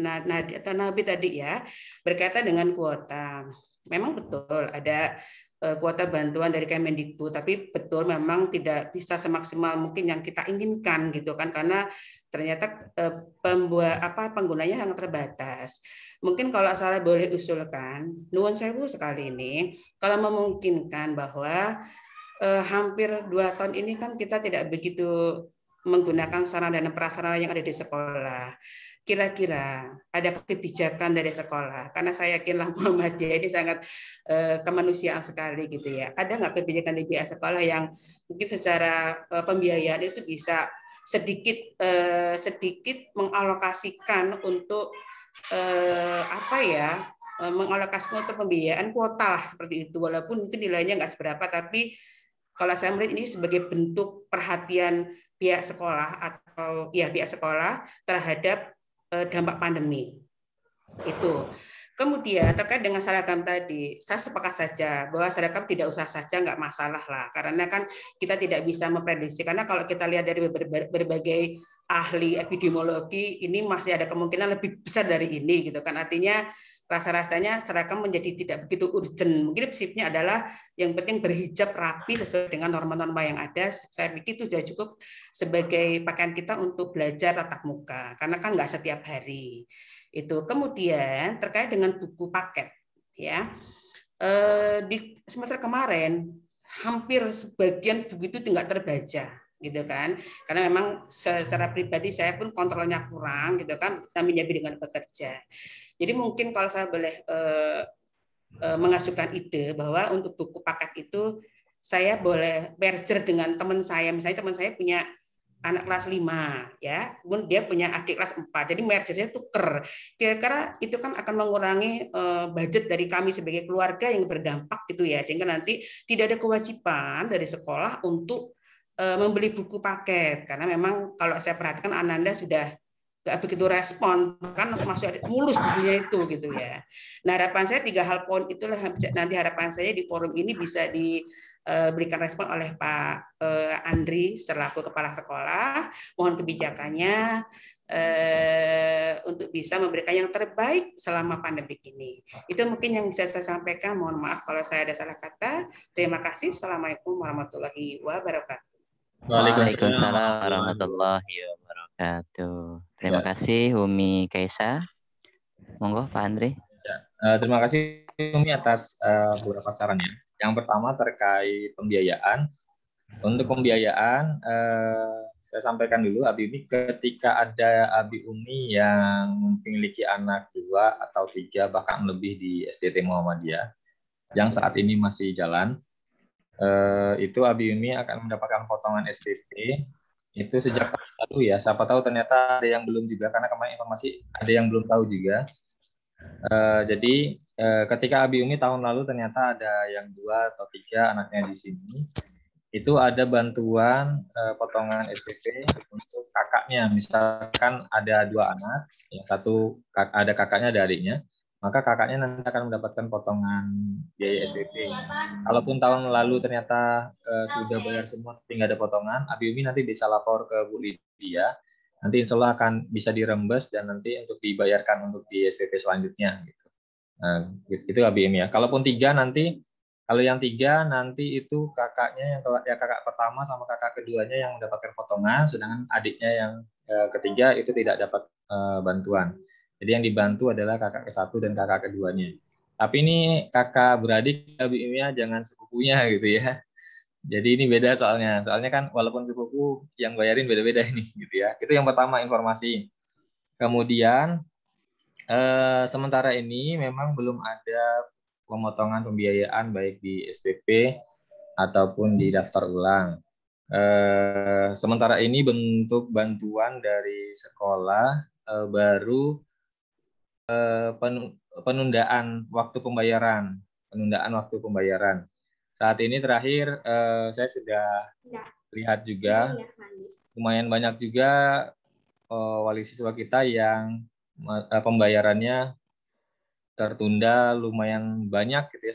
Nabi tadi ya, berkaitan dengan kuota. Memang betul ada kuota bantuan dari Kemendikbud, tapi betul memang tidak bisa semaksimal mungkin yang kita inginkan gitu kan, karena ternyata penggunanya sangat terbatas. Mungkin kalau saya boleh usulkan, nuwun sewu sekali ini, kalau memungkinkan bahwa hampir 2 tahun ini kan kita tidak begitu menggunakan sarana dan prasarana yang ada di sekolah. Kira-kira ada kebijakan dari sekolah, karena saya yakinlah Muhammadiyah ini sangat kemanusiaan sekali gitu ya. Ada nggak kebijakan di pihak sekolah yang mungkin secara pembiayaan itu bisa sedikit mengalokasikan untuk mengalokasikan untuk pembiayaan kuota lah seperti itu, walaupun mungkin nilainya nggak seberapa, tapi kalau saya melihat ini sebagai bentuk perhatian pihak sekolah atau ya pihak sekolah terhadap dampak pandemi itu. Kemudian terkait dengan seragam tadi, saya sepakat saja bahwa seragam tidak usah saja, nggak masalah lah. Karena kan kita tidak bisa memprediksi. Karena kalau kita lihat dari berbagai ahli epidemiologi, ini masih ada kemungkinan lebih besar dari ini, gitu kan. Artinya rasa-rasanya seragam menjadi tidak begitu urgent. Mungkin prinsipnya adalah yang penting berhijab rapi sesuai dengan norma-norma yang ada. Saya pikir itu sudah cukup sebagai pakaian kita untuk belajar tatap muka. Karena kan nggak setiap hari. Itu kemudian terkait dengan buku paket, ya, di semester kemarin hampir sebagian buku itu tidak terbaca, gitu kan, karena memang secara pribadi saya pun kontrolnya kurang, gitu kan, sambil dengan bekerja. Jadi mungkin kalau saya boleh mengasuhkan ide bahwa untuk buku paket itu saya boleh merger dengan teman saya, misalnya teman saya punya anak kelas 5 ya, kemudian dia punya adik kelas 4. Jadi mergernya tuker. Kira-kira itu kan akan mengurangi budget dari kami sebagai keluarga yang berdampak gitu ya. Sehingga nanti tidak ada kewajiban dari sekolah untuk membeli buku paket, karena memang kalau saya perhatikan Ananda sudah nggak begitu respon, kan masuk mulus bukunya itu gitu ya. Nah, harapan saya 3 hal poin itulah nanti harapan saya di forum ini bisa diberikan respon oleh Pak Andri selaku kepala sekolah. Mohon kebijakannya untuk bisa memberikan yang terbaik selama pandemi ini. Itu mungkin yang bisa saya sampaikan. Mohon maaf kalau saya ada salah kata. Terima kasih. Assalamualaikum warahmatullahi wabarakatuh. Waalaikumsalam warahmatullahi wabarakatuh. Terima kasih Umi Kaisa. Monggo Pak Andri. Terima kasih Umi atas beberapa sarannya. Yang pertama terkait pembiayaan. Untuk pembiayaan, saya sampaikan dulu Abi Umi, ketika ada Abi Umi yang memiliki anak 2 atau 3 bahkan lebih di SDT Muhammadiyah yang saat ini masih jalan, itu Abi Umi akan mendapatkan potongan SPP itu sejak tahun lalu ya. Siapa tahu ternyata ada yang belum juga, karena kemarin informasi ada yang belum tahu juga. Jadi ketika Abi Umi tahun lalu ternyata ada yang 2 atau 3 anaknya di sini, itu ada bantuan potongan SPP untuk kakaknya. Misalkan ada 2 anak, yang satu ada kakaknya, ada adiknya, maka kakaknya nanti akan mendapatkan potongan biaya SPP. Kalaupun tahun lalu ternyata sudah bayar semua, tinggal ada potongan, Abi Umi nanti bisa lapor ke Bu Lydia, nanti insya Allah akan bisa dirembes dan nanti untuk dibayarkan untuk di SPP selanjutnya. Gitu. Nah, itu Abi Umi ya. Kalaupun 3 nanti, kalau yang 3 nanti itu kakaknya, yang kakak pertama sama kakak keduanya yang mendapatkan potongan, sedangkan adiknya yang ketiga itu tidak dapat bantuan. Jadi yang dibantu adalah kakak ke-1 dan kakak keduanya. Tapi ini kakak beradik Abi Umi ya, jangan sepupunya gitu ya. Jadi ini beda soalnya. Soalnya kan walaupun sepupu yang bayarin beda-beda ini gitu ya. Itu yang pertama informasi. Kemudian sementara ini memang belum ada pemotongan pembiayaan baik di SPP ataupun di daftar ulang. Sementara ini bentuk bantuan dari sekolah baru penundaan waktu pembayaran. Saat ini terakhir saya sudah lihat juga lumayan banyak juga wali siswa kita yang pembayarannya tertunda lumayan banyak gitu ya,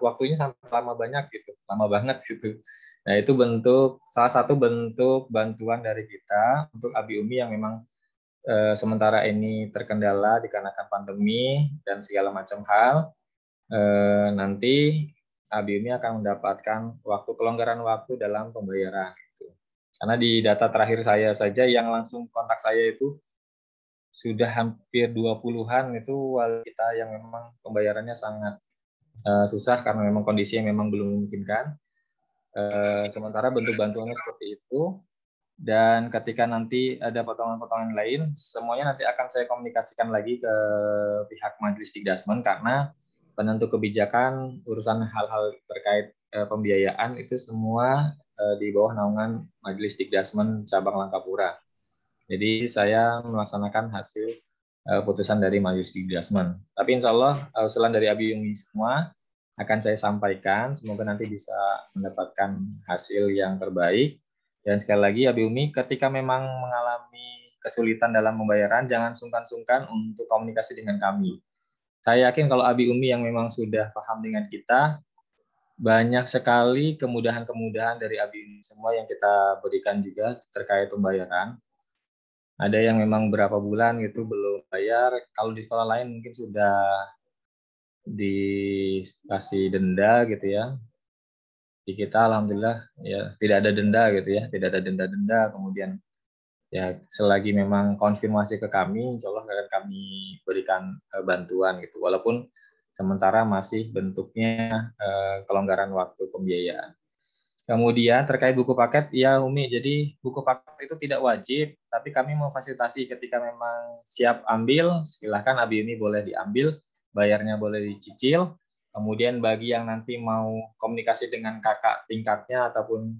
waktunya sampai lama banget gitu. Nah, itu salah satu bentuk bantuan dari kita untuk Abi Umi yang memang sementara ini terkendala dikarenakan pandemi dan segala macam hal. Nanti Abi Umi akan mendapatkan kelonggaran waktu dalam pembayaran. Gitu. Karena di data terakhir saya saja yang langsung kontak saya itu sudah hampir 20-an itu wali kita yang memang pembayarannya sangat susah karena memang kondisinya memang belum memungkinkan. Sementara bentuk bantuannya seperti itu. Dan ketika nanti ada potongan-potongan lain, semuanya nanti akan saya komunikasikan lagi ke pihak Majelis Dikdasmen, karena penentu kebijakan urusan hal-hal terkait pembiayaan itu semua di bawah naungan Majelis Dikdasmen cabang Langkapura. Jadi saya melaksanakan hasil putusan dari Majelis Dikdasmen. Tapi insya Allah usulan dari Abi Umi semua akan saya sampaikan, semoga nanti bisa mendapatkan hasil yang terbaik. Dan sekali lagi Abi Umi, ketika memang mengalami kesulitan dalam pembayaran, jangan sungkan-sungkan untuk komunikasi dengan kami. saya yakin kalau Abi Umi yang memang sudah paham dengan kita, banyak sekali kemudahan-kemudahan dari Abi Umi semua yang kita berikan juga terkait pembayaran. Ada yang memang berapa bulan gitu belum bayar, kalau di sekolah lain mungkin sudah dikasih denda gitu ya. Di kita alhamdulillah ya tidak ada denda gitu ya, tidak ada denda-denda. Kemudian ya selagi memang konfirmasi ke kami, insya Allah akan kami berikan bantuan gitu. Walaupun sementara masih bentuknya kelonggaran waktu pembiayaan. Kemudian terkait buku paket, ya Umi, jadi buku paket itu tidak wajib, tapi kami memfasilitasi ketika memang siap ambil, silahkan Abi Umi boleh diambil, bayarnya boleh dicicil. Kemudian bagi yang nanti mau komunikasi dengan kakak tingkatnya ataupun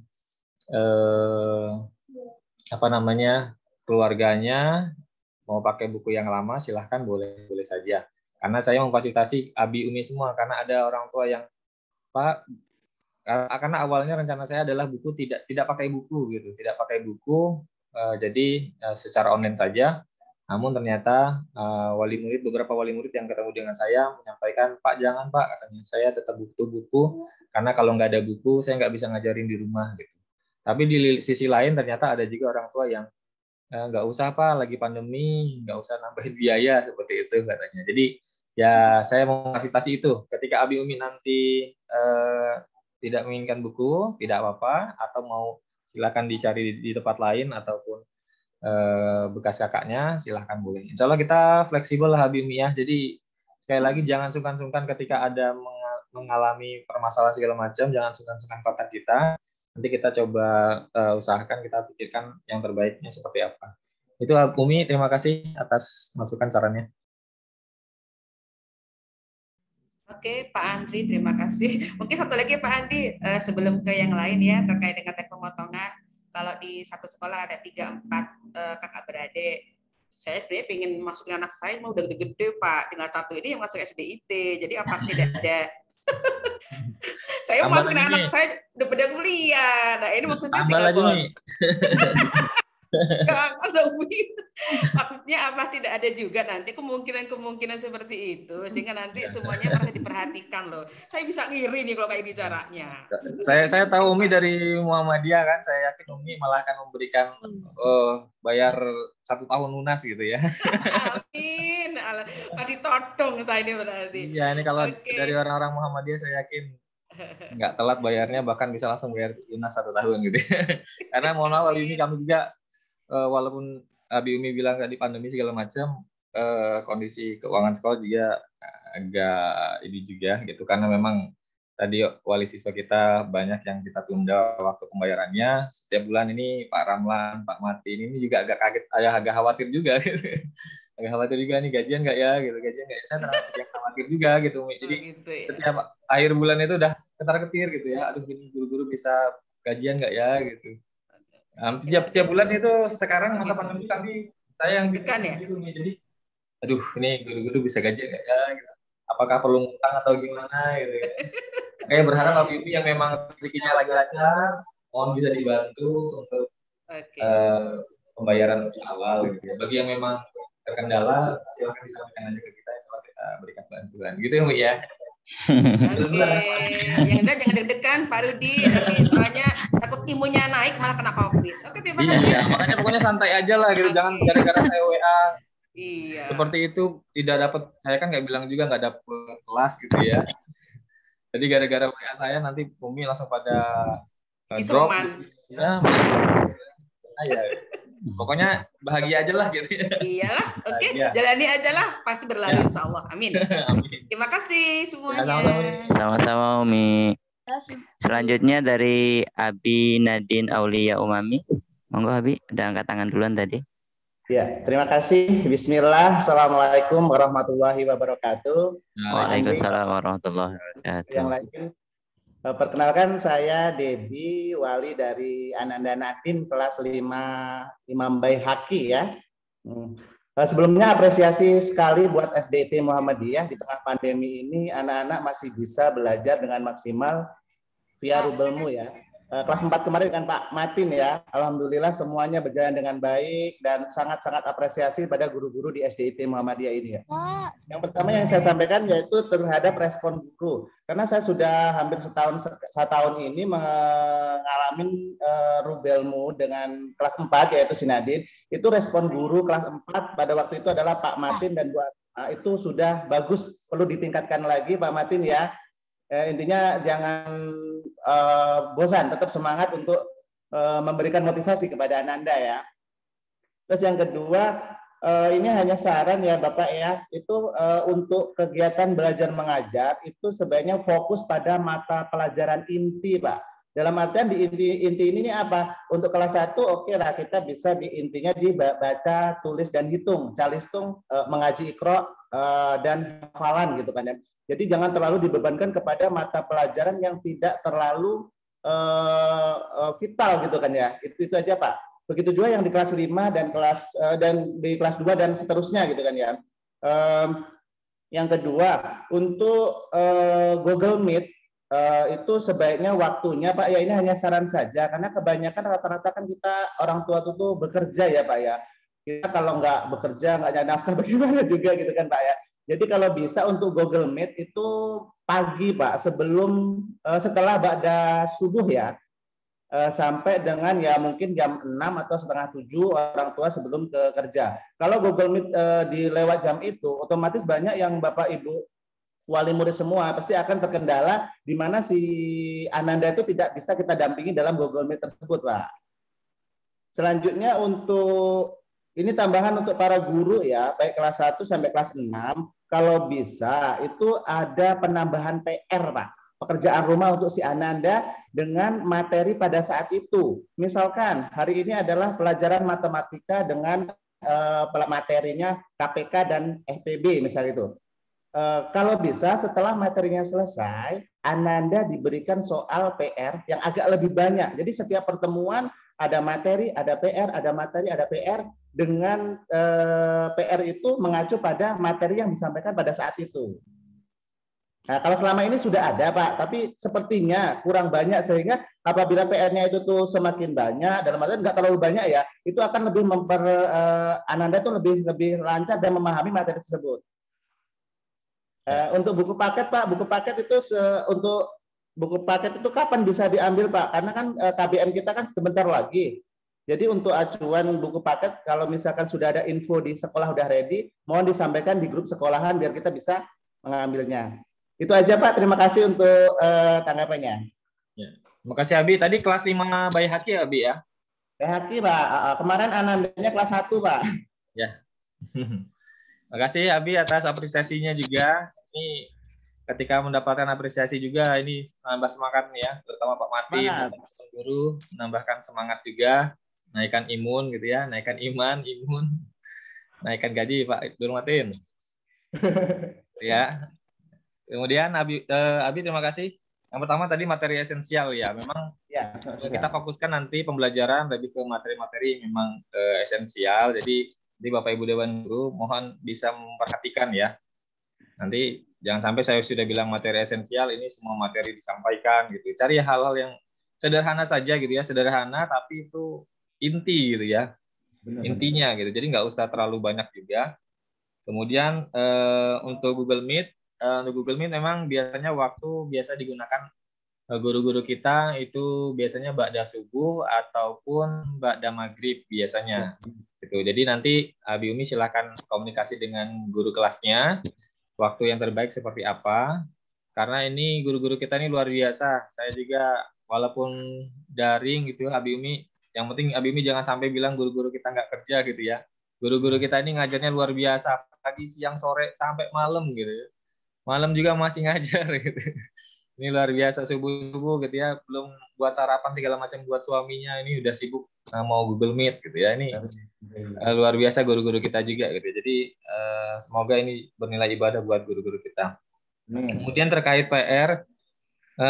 keluarganya mau pakai buku yang lama, silahkan boleh saja. Karena saya memfasilitasi Abi Umi semua, karena ada orang tua yang Pak, karena awalnya rencana saya adalah buku tidak pakai buku gitu, tidak pakai buku, jadi secara online saja. Namun ternyata beberapa wali murid yang ketemu dengan saya menyampaikan, Pak jangan Pak, katanya saya tetap butuh buku, karena kalau nggak ada buku saya nggak bisa ngajarin di rumah gitu. Tapi di sisi lain ternyata ada juga orang tua yang nggak usah Pak, lagi pandemi, nggak usah nambahin biaya seperti itu katanya. Jadi ya saya mau fasilitasi itu. Ketika Abi Umi nanti tidak menginginkan buku, tidak apa-apa, atau mau silakan dicari di tempat lain ataupun bekas kakaknya, silahkan boleh. Insya Allah kita fleksibel lah Abi Umi ya. Jadi sekali lagi jangan sungkan-sungkan ketika ada mengalami permasalahan segala macam, jangan sungkan-sungkan kontak kita. Nanti kita coba usahakan, kita pikirkan yang terbaiknya seperti apa. Itu Umi, terima kasih atas masukan sarannya. Oke, Pak Andri, terima kasih. Mungkin satu lagi Pak Andi, sebelum ke yang lain ya, terkait dengan teks pemotongan. Kalau di satu sekolah ada 3-4 kakak beradik, saya sebenarnya pengen masukin anak saya, mau udah gede-gede Pak, tinggal satu ini yang masuk SDIT. Jadi apa tidak ada? Saya masukin anak saya udah pada kuliah. Nah ini maksudnya tambah lagi nih. Maksudnya apa tidak ada juga nanti kemungkinan seperti itu sehingga nanti semuanya merasa diperhatikan loh. Saya bisa ngiri nih kalau kayak gini caranya. Saya tahu Umi dari Muhammadiyah kan, saya yakin Umi malah akan memberikan bayar 1 tahun lunas gitu ya. Amin. Ditodong saya ini berarti. Iya ini kalau dari orang-orang Muhammadiyah saya yakin nggak telat bayarnya, bahkan bisa langsung bayar lunas 1 tahun gitu. Karena mohon maaf ini kami juga walaupun Abi Umi bilang tadi pandemi segala macam, kondisi keuangan sekolah juga agak ini juga gitu, karena memang tadi wali siswa kita banyak yang kita tunda waktu pembayarannya setiap bulan ini. Pak Ramlan, Pak Martin ini juga agak kaget, agak khawatir juga gitu. Agak khawatir juga nih gajian nggak ya gitu, gajian nggak ya, saya termasuk yang khawatir juga gitu Umi. Jadi setiap akhir bulan itu udah ketar-ketir gitu ya, aduh ini guru-guru bisa gajian nggak ya gitu. Tiap bulan itu sekarang masa pandemi saya yang bikin ya gitu nih. Jadi aduh ini guru-guru bisa gajian nggak ya gitu. Apakah perlu ngutang atau gimana gitu ya. Kayak berharap Abi Umi yang memang rezekinya lagi lancar, mohon bisa dibantu untuk pembayaran lebih awal gitu ya. Bagi yang memang terkendala silakan disampaikan aja ke kita, insya Allah kita berikan bantuan gitu ya Bu ya. Oke, yang jangan deg-degan Pak Rudi, soalnya takut imunnya naik malah kena COVID. Oke, terima kasih. Iya, makanya pokoknya santai aja lah gitu, jangan gara-gara saya WA. Iya. Seperti itu tidak dapat, saya kan nggak bilang juga nggak dapat kelas gitu ya. Jadi gara-gara WA saya nanti Umi langsung pada drop. Ya, ya. Pokoknya bahagia aja lah gitu ya. Iyalah, oke, jalani aja lah, pasti berlalu insya Allah. Amin. Amin. Terima kasih semuanya. Sama-sama Umi. Selanjutnya dari Abi Nadine Aulia Umami. Monggo Abi, udah angkat tangan duluan tadi. Ya, terima kasih. Bismillah. Assalamualaikum warahmatullahi wabarakatuh. Waalaikumsalam warahmatullahi wabarakatuh. Yang lain, perkenalkan saya Dedi, wali dari Ananda Nadine kelas 5 Imam Baihaqi ya. Sebelumnya apresiasi sekali buat SDIT Muhammadiyah di tengah pandemi ini anak-anak masih bisa belajar dengan maksimal via Rubelmu ya. kelas 4 kemarin dengan Pak Matin ya. Alhamdulillah semuanya berjalan dengan baik dan sangat-sangat apresiasi pada guru-guru di SDIT Muhammadiyah ini ya. Yang pertama yang saya sampaikan yaitu terhadap respon guru. Karena saya sudah hampir setahun ini mengalami Rubelmu dengan kelas 4 yaitu Sinadin. Itu respon guru kelas 4 pada waktu itu adalah Pak Matin dan Bu Asma. Itu sudah bagus, perlu ditingkatkan lagi Pak Matin ya. Intinya jangan bosan, tetap semangat untuk memberikan motivasi kepada Ananda ya. Terus yang kedua, ini hanya saran ya Bapak ya, itu untuk kegiatan belajar mengajar itu sebaiknya fokus pada mata pelajaran inti Pak. Dalam artian di inti ini apa? Untuk kelas 1 oke lah kita bisa di intinya dibaca, tulis dan hitung, calistung, mengaji Iqra dan hafalan gitu kan ya. Jadi jangan terlalu dibebankan kepada mata pelajaran yang tidak terlalu vital gitu kan ya. Itu aja Pak. Begitu juga yang di kelas 5 dan di kelas 2 dan seterusnya gitu kan ya. Yang kedua, untuk Google Meet itu sebaiknya waktunya Pak ya, ini hanya saran saja karena kebanyakan rata-rata kan kita orang tua itu bekerja ya Pak ya. Kita kalau nggak bekerja nggak ada nafkah bagaimana juga gitu kan Pak ya. Jadi kalau bisa untuk Google Meet itu pagi Pak, setelah ba'da subuh ya, sampai dengan ya mungkin jam 6 atau setengah 7 orang tua sebelum ke kerja. Kalau Google Meet di lewat jam itu, otomatis banyak yang Bapak Ibu wali murid semua pasti akan terkendala di mana si Ananda itu tidak bisa kita dampingi dalam Google Meet tersebut Pak. Selanjutnya untuk ini tambahan untuk para guru ya, baik kelas 1 sampai kelas 6, kalau bisa itu ada penambahan PR Pak. Pekerjaan rumah untuk si Ananda dengan materi pada saat itu. Misalkan hari ini adalah pelajaran matematika dengan materinya KPK dan FPB misalnya itu. Kalau bisa setelah materinya selesai, Ananda diberikan soal PR yang agak lebih banyak. Jadi setiap pertemuan ada materi, ada PR, ada materi, ada PR. Dengan PR itu mengacu pada materi yang disampaikan pada saat itu. Nah, kalau selama ini sudah ada Pak, tapi sepertinya kurang banyak sehingga apabila PR-nya itu tuh semakin banyak, dalam artian nggak terlalu banyak ya, itu akan lebih Ananda itu lebih lancar dan memahami materi tersebut. Untuk buku paket Pak, buku paket itu untuk buku paket itu kapan bisa diambil Pak? Karena kan KBM kita kan sebentar lagi. Jadi untuk acuan buku paket, kalau misalkan sudah ada info di sekolah udah ready, mohon disampaikan di grup sekolahan biar kita bisa mengambilnya. Itu aja Pak, terima kasih untuk tanggapannya. Ya. Terima kasih Abi. Tadi kelas 5 Bayi Haki ya Abi ya? Bayi Haki Pak, kemarin Anandanya kelas 1 Pak. Ya. Terima kasih Abi atas apresiasinya juga. Ini ketika mendapatkan apresiasi juga, ini menambah semangat nih ya, terutama Pak Mati, guru, menambahkan semangat juga. Naikkan imun gitu ya, naikkan iman, naikkan gaji Pak Guru Matin. Ya. Kemudian Abi terima kasih. Yang pertama tadi materi esensial ya, memang ya, kita fokuskan nanti pembelajaran lebih ke materi-materi yang memang esensial. Jadi Bapak Ibu Dewan Guru mohon bisa memperhatikan ya. Nanti jangan sampai saya sudah bilang materi esensial, ini semua materi disampaikan gitu. Cari hal-hal yang sederhana saja gitu ya, sederhana tapi itu inti gitu ya, intinya gitu. Jadi nggak usah terlalu banyak juga. Kemudian untuk Google Meet memang biasanya waktu biasa digunakan guru-guru kita itu biasanya ba'da subuh ataupun ba'da maghrib biasanya. Gitu. Jadi nanti Abi Umi silakan komunikasi dengan guru kelasnya, waktu yang terbaik seperti apa. Karena ini guru-guru kita ini luar biasa. Saya juga walaupun daring gitu Abi Umi, yang penting Abi Umi jangan sampai bilang guru-guru kita nggak kerja gitu ya. Guru-guru kita ini ngajarnya luar biasa, pagi, siang, sore, sampai malam gitu ya. Malam juga masih ngajar gitu. Ini luar biasa subuh-subuh gitu ya, belum buat sarapan segala macam buat suaminya, ini udah sibuk mau Google Meet gitu ya. Ini luar biasa guru-guru kita juga gitu. Jadi semoga ini bernilai ibadah buat guru-guru kita. Kemudian terkait PR,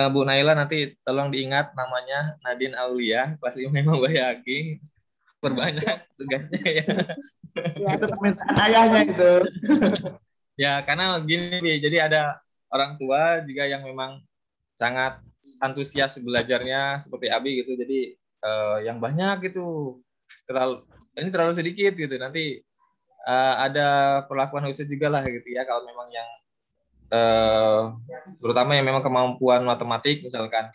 Bu Naila nanti tolong diingat namanya Nadine Aulia, kelas 5 memang Bayaki. Perbanyak tugasnya ya. Itu permintaan ayahnya itu. Ya, karena gini, jadi ada orang tua juga yang memang sangat antusias belajarnya seperti Abi gitu. Jadi yang banyak gitu ini terlalu sedikit gitu. Nanti ada perlakuan khusus juga lah gitu ya kalau memang yang terutama yang memang kemampuan matematik misalkan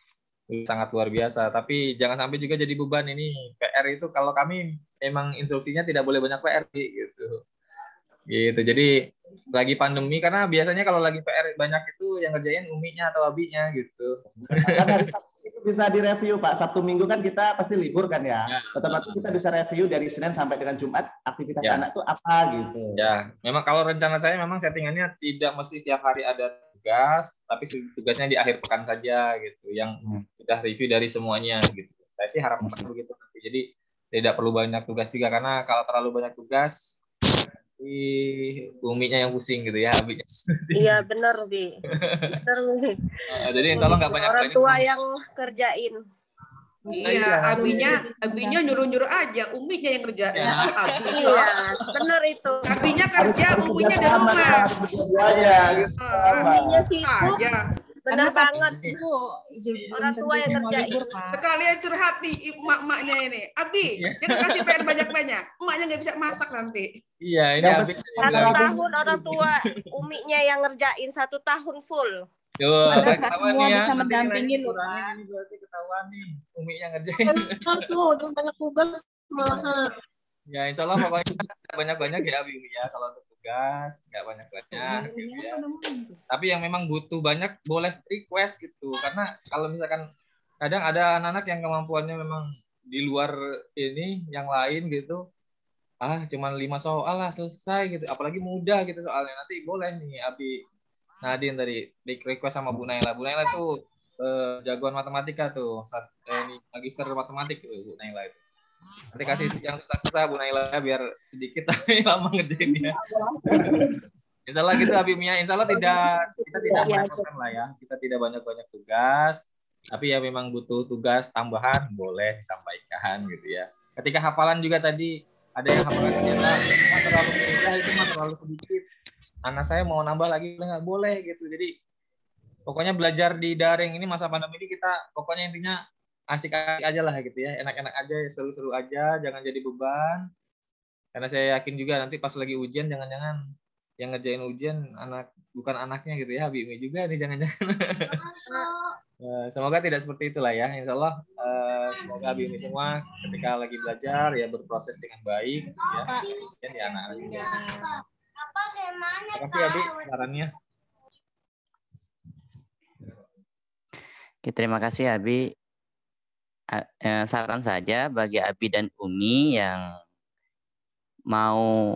sangat luar biasa, tapi jangan sampai juga jadi beban. Ini PR itu kalau kami memang instruksinya tidak boleh banyak PR gitu. Jadi lagi pandemi, karena biasanya kalau lagi PR banyak itu yang ngerjain uminya atau abinya gitu. Kan hari Sabtu itu bisa direview Pak. Sabtu Minggu kan kita pasti libur kan ya. Otomatis kita bisa review dari Senin sampai dengan Jumat aktivitas anak itu apa gitu. Ya, memang kalau rencana saya memang settingannya tidak mesti setiap hari ada tugas, tapi tugasnya di akhir pekan saja gitu, yang sudah review dari semuanya gitu. Saya sih harapkan begitu nanti. Jadi tidak perlu banyak tugas juga, karena kalau terlalu banyak tugas uminya yang pusing gitu ya, Abi. Iya benar, Bi. Benar, Bi. Jadi insya Allah nggak banyak orang tua yang kerjain. Iya, abinya nyuruh-nyuruh aja, uminya yang kerjain. Iya, benar itu. Abinya kerja, uminya di rumah. Uminya sibuk. Benar banget. Orang tua yang kerjain. Sekalian curhat nih emak-emaknya ini. Abi, jangan kasih PR banyak-banyak. Emaknya nggak bisa masak nanti. Iya, ini habis 1 tahun orang tua uminya yang ngerjain 1 tahun full. Ada semua bisa mendampingi loh, Pak. Ini berarti ketahuan nih, Umi yang ngerjain. Tuh, banyak tugas malah. Ya, insya Allah pokoknya banyak-banyak ya, Umi ya. Kalau untuk tugas, nggak banyak-banyak gitu ya. Tapi yang memang butuh banyak, boleh request gitu. Karena kalau misalkan kadang ada anak-anak yang kemampuannya memang di luar ini, yang lain gitu. Cuman 5 soal lah selesai gitu. Apalagi mudah gitu soalnya. Nanti boleh nih, Abi Nadine tadi request sama Bu Naila. Bu Naila tuh jagoan matematika tuh. Ini magister matematik tuh Bu Naila itu. Nanti kasih yang susah-susah Bu Naila biar sedikit tapi lama ngerjainnya. Insya Allah gitu Abi Mia. Insya Allah kita tidak merepotkan lah ya. Kita tidak banyak-banyak tugas. Tapi ya memang butuh tugas tambahan boleh disampaikan gitu ya. Ketika hafalan juga tadi ada yang hafalan ternyata terlalu mudah, itu terlalu sedikit. Anak saya mau nambah lagi nggak boleh gitu. Jadi pokoknya belajar di daring ini masa pandemi ini kita pokoknya intinya asik-asik aja lah gitu ya, enak-enak aja, seru-seru aja, jangan jadi beban. Karena saya yakin juga nanti pas lagi ujian jangan-jangan yang ngerjain ujian bukan anaknya gitu ya, Habibnya juga nih jangan-jangan. Semoga tidak seperti itulah ya. Insya Allah semoga Habibnya semua ketika lagi belajar ya berproses dengan baik ya. Dan ya anak-anaknya. Terima kasih Abi sarannya. Oke, terima kasih Abi. Saran saja bagi Abi dan Umi yang mau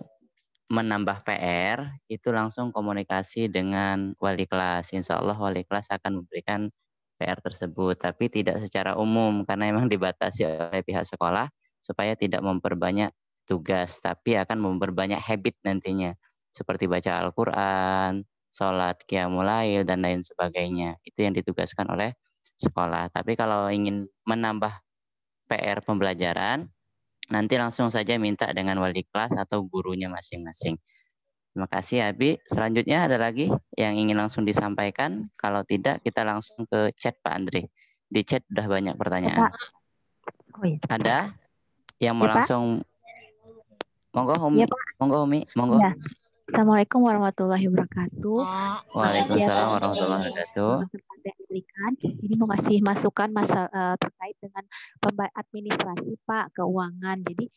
menambah PR itu langsung komunikasi dengan wali kelas. Insya Allah wali kelas akan memberikan PR tersebut, tapi tidak secara umum karena memang dibatasi oleh pihak sekolah supaya tidak memperbanyak tugas, tapi akan memperbanyak habit nantinya seperti baca Al-Quran, sholat qiyamul lail dan lain sebagainya. Itu yang ditugaskan oleh sekolah. Tapi kalau ingin menambah PR pembelajaran, nanti langsung saja minta dengan wali kelas atau gurunya masing-masing. Terima kasih Abi. Selanjutnya ada lagi yang ingin langsung disampaikan? Kalau tidak, kita langsung ke chat Pak Andre. Di chat sudah banyak pertanyaan. Ada yang mau langsung? Monggo Umi. Ya, monggo Umi. Monggo. Ya. Assalamualaikum warahmatullahi wabarakatuh. Waalaikumsalam warahmatullahi wabarakatuh. Ini mau kasih masukan terkait dengan administrasi Pak, keuangan. Jadi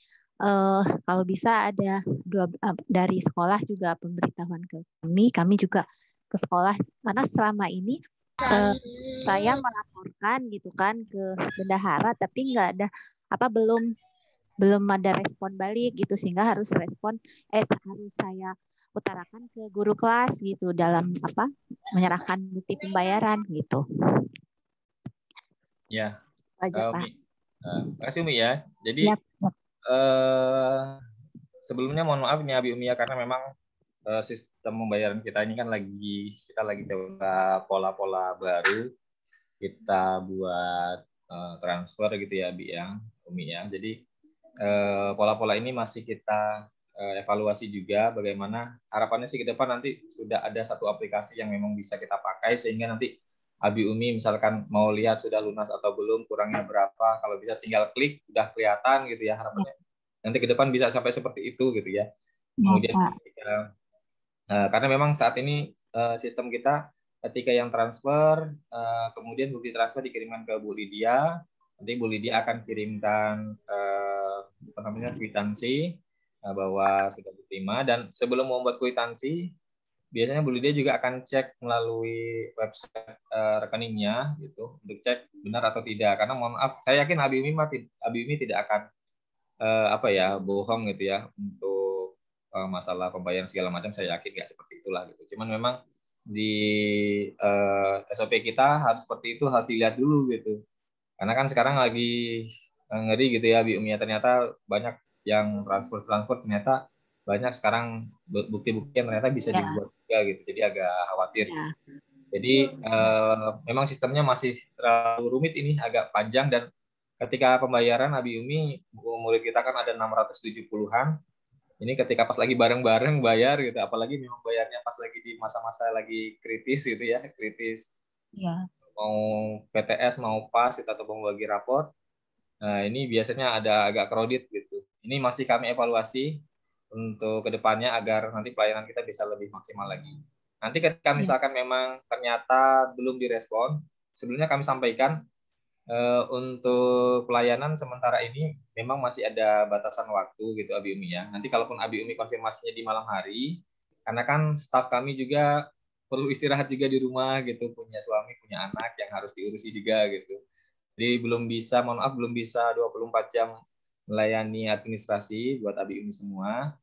kalau bisa ada dari sekolah juga pemberitahuan ke kami juga ke sekolah, karena selama ini saya melaporkan gitu kan ke bendahara, tapi nggak ada belum ada respon balik gitu, sehingga harus harus saya utarakan ke guru kelas gitu dalam menyerahkan bukti pembayaran gitu. Ya. Umi. Terima kasih Umi ya. Jadi sebelumnya mohon maaf nih Abi Umi ya, karena memang sistem pembayaran kita ini kan kita lagi coba pola-pola baru, kita buat transfer gitu ya Abi ya, Umi ya. Jadi pola-pola ini masih kita evaluasi juga bagaimana harapannya sih ke depan nanti sudah ada satu aplikasi yang memang bisa kita pakai sehingga nanti Abi Umi misalkan mau lihat sudah lunas atau belum, kurangnya berapa, kalau bisa tinggal klik udah kelihatan gitu ya, harapannya nanti ke depan bisa sampai seperti itu gitu ya. Kemudian ketika, karena memang saat ini sistem kita ketika yang transfer, kemudian bukti transfer dikirimkan ke Bu Lydia, nanti Bu Lydia akan kirimkan kwitansi bahwa sudah diterima, dan sebelum membuat kwitansi biasanya Bu Lydia juga akan cek melalui website rekeningnya gitu untuk cek benar atau tidak, karena mohon maaf saya yakin Abi Umi tidak akan bohong gitu ya untuk masalah pembayaran segala macam, saya yakin nggak seperti itulah gitu. Cuman memang di SOP kita harus seperti itu, harus dilihat dulu gitu, karena kan sekarang lagi ngeri gitu ya Abi Umi, ternyata banyak yang transfer ternyata banyak sekarang bukti-bukti yang ternyata bisa dibuat juga gitu, jadi agak khawatir. Jadi memang sistemnya masih terlalu rumit ini, agak panjang, dan ketika pembayaran Abi Umi, murid kita kan ada 670-an, ini ketika pas lagi bareng-bareng bayar gitu, apalagi memang bayarnya pas lagi di masa-masa lagi kritis gitu ya, kritis. Mau PTS mau PAS atau mau bagi raport, nah ini biasanya ada agak kredit gitu. Ini masih kami evaluasi untuk kedepannya agar nanti pelayanan kita bisa lebih maksimal lagi. Nanti ketika misalkan memang ternyata belum direspon, sebelumnya kami sampaikan untuk pelayanan sementara ini memang masih ada batasan waktu gitu Abi Umi ya. Nanti kalaupun Abi Umi konfirmasinya di malam hari, karena kan staf kami juga perlu istirahat juga di rumah gitu, punya suami, punya anak yang harus diurusi juga gitu. Jadi belum bisa 24 jam melayani administrasi buat Abi Umi semua.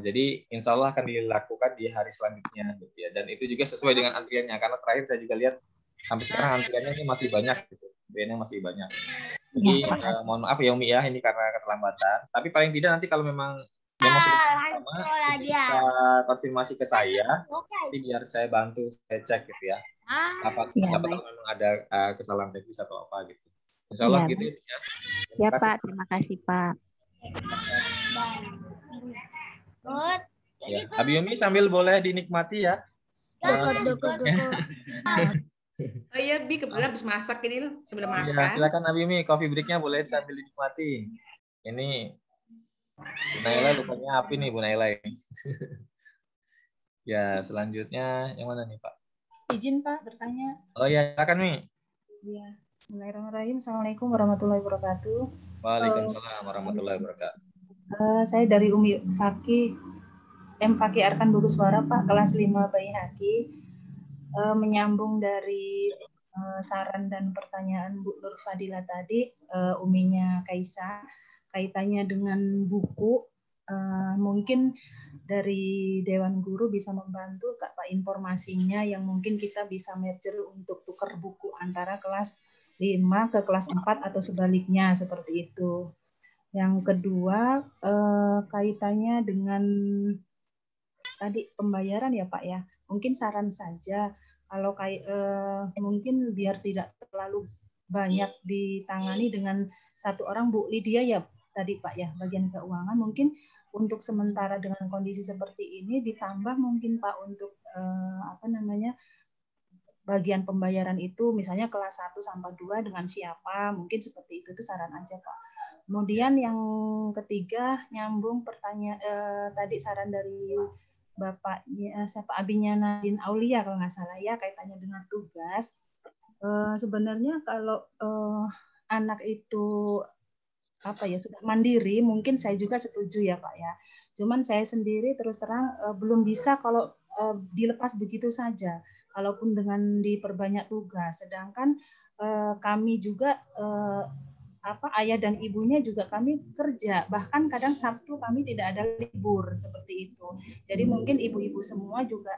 Jadi insya Allah akan dilakukan di hari selanjutnya gitu ya. Dan itu juga sesuai dengan antriannya, karena terakhir saya juga lihat sampai sekarang antriannya ini masih banyak gitu. Antriannya masih banyak. Jadi mohon maaf ya Umi ya, ini karena keterlambatan. Tapi paling tidak nanti kalau memang sudah sama, bisa konfirmasi ke saya, nanti biar saya bantu, saya cek gitu ya. Apa kalau memang ada kesalahan teknis atau apa gitu. Insya Allah gitu ya. Ya Pak, terima kasih Pak. Ya. Abi Umi sambil boleh dinikmati ya. Oh iya, Bi, kebetulan habis masak ini loh, sebelum makan. Ya, silakan Abi Umi, coffee break-nya boleh sambil dinikmati. Ini Bu Naila lupanya api nih Bu Naila ini. Ya, selanjutnya yang mana nih Pak? Izin Pak bertanya. Oh ya, silakan Mi. Iya. Bismillahirrahmanirrahim. Assalamualaikum warahmatullahi wabarakatuh. Waalaikumsalam warahmatullahi wabarakatuh. Saya dari Umi Fakih, Fakih Arkan Boguswara Pak, kelas 5 Bayi Haki. Menyambung dari saran dan pertanyaan Bu Nur Fadila tadi, Uminya Kaisa, kaitannya dengan buku, mungkin dari Dewan Guru bisa membantu Kak Pak informasinya yang mungkin kita bisa merger untuk tukar buku antara kelas 5 ke kelas 4 atau sebaliknya seperti itu. Yang kedua, kaitannya dengan tadi pembayaran ya Pak ya, mungkin saran saja kalau mungkin biar tidak terlalu banyak ditangani dengan satu orang Bu Lydia ya tadi Pak ya, bagian keuangan mungkin untuk sementara dengan kondisi seperti ini ditambah mungkin Pak untuk bagian pembayaran itu misalnya kelas 1 sampai 2 dengan siapa, mungkin seperti itu saran aja Pak. Kemudian yang ketiga nyambung pertanyaan tadi saran dari Bapaknya Abinya Nadine Aulia kalau nggak salah ya, kaitannya dengan tugas. Sebenarnya kalau anak itu sudah mandiri, mungkin saya juga setuju ya Pak ya. Cuman saya sendiri terus terang belum bisa kalau dilepas begitu saja, kalaupun dengan diperbanyak tugas. Sedangkan kami juga ayah dan ibunya juga kami kerja, bahkan kadang Sabtu kami tidak ada libur seperti itu. Jadi mungkin ibu-ibu semua juga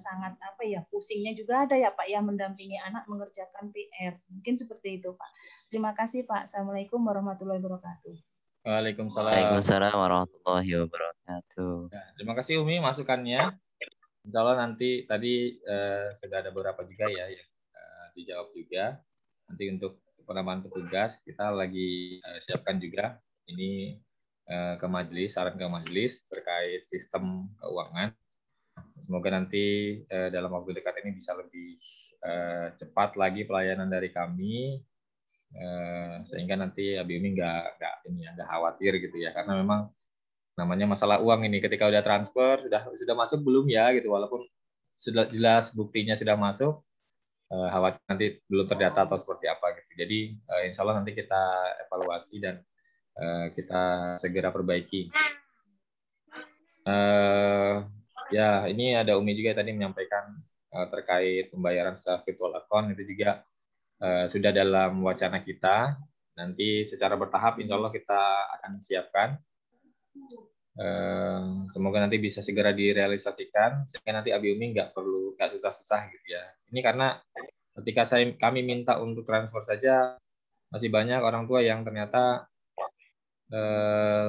sangat pusingnya juga ada ya Pak ya, mendampingi anak mengerjakan PR. Mungkin seperti itu Pak. Terima kasih Pak. Assalamualaikum warahmatullahi wabarakatuh. Waalaikumsalam warahmatullahi wabarakatuh. Ya, terima kasih Umi masukannya. Insya Allah nanti tadi sudah ada beberapa juga ya yang dijawab juga. Nanti untuk penambahan petugas kita lagi siapkan juga ini ke majelis, saran ke majelis terkait sistem keuangan. Semoga nanti dalam waktu dekat ini bisa lebih cepat lagi pelayanan dari kami, sehingga nanti Abi Umi nggak khawatir gitu ya, karena memang namanya masalah uang ini, ketika udah transfer sudah masuk belum ya gitu, walaupun sudah jelas buktinya sudah masuk, khawatir nanti belum terdata atau seperti apa gitu. Jadi insya Allah nanti kita evaluasi dan kita segera perbaiki. Ya, ini ada Umi juga tadi menyampaikan terkait pembayaran secara virtual account, itu juga sudah dalam wacana kita. Nanti secara bertahap insya Allah kita akan siapkan. Semoga nanti bisa segera direalisasikan sehingga nanti Abi Umi nggak susah-susah gitu ya. Ini karena ketika kami minta untuk transfer saja masih banyak orang tua yang ternyata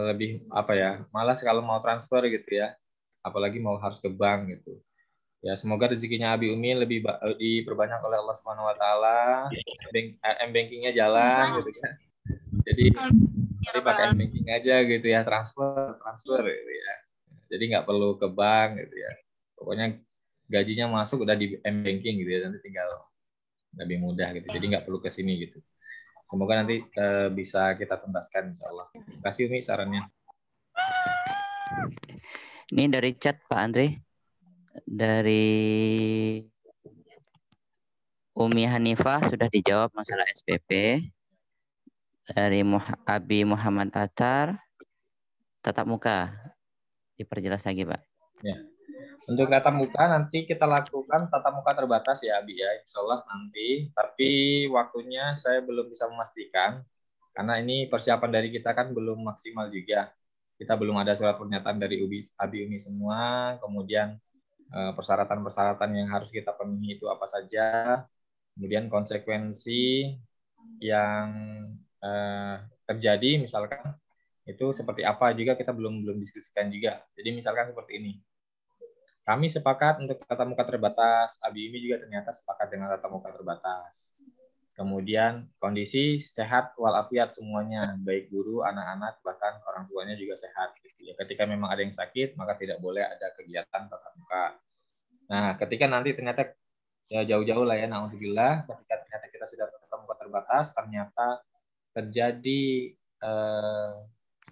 lebih malas kalau mau transfer gitu ya, apalagi mau harus ke bank gitu. Ya, semoga rezekinya Abi Umi lebih diperbanyak oleh Allah Subhanahu wa taala, M-bankingnya jalan gitu kan. Jadi pakai M-banking aja gitu ya, transfer gitu ya. Jadi nggak perlu ke bank gitu ya. Pokoknya gajinya masuk udah di M-banking gitu ya, nanti tinggal lebih mudah gitu. Jadi nggak perlu ke sini gitu. Semoga nanti bisa kita tuntaskan insya Allah. Terima kasih Umi sarannya. Ini dari chat Pak Andre. Dari Umi Hanifah sudah dijawab masalah SPP. Dari Abi Muhammad Atar, tatap muka. Diperjelas lagi, Pak. Ya. Untuk tatap muka nanti kita lakukan tatap muka terbatas ya, Abi ya, insya Allah nanti. Tapi waktunya saya belum bisa memastikan, karena ini persiapan dari kita kan belum maksimal juga. Kita belum ada surat pernyataan dari Abi Umi semua, kemudian persyaratan-persyaratan yang harus kita penuhi itu apa saja, kemudian konsekuensi yang terjadi misalkan itu seperti apa juga kita belum diskusikan juga. Jadi misalkan seperti ini, kami sepakat untuk tatap muka terbatas, Abi Umi juga ternyata sepakat dengan tatap muka terbatas. Kemudian kondisi sehat walafiat semuanya, baik guru, anak-anak, bahkan orang tuanya juga sehat. Gitu ya. Ketika memang ada yang sakit, maka tidak boleh ada kegiatan tatap muka. Nah, ketika nanti ternyata ya jauh-jauh lah ya, na'udzubillah, ketika ternyata kita sudah tatap muka terbatas, ternyata terjadi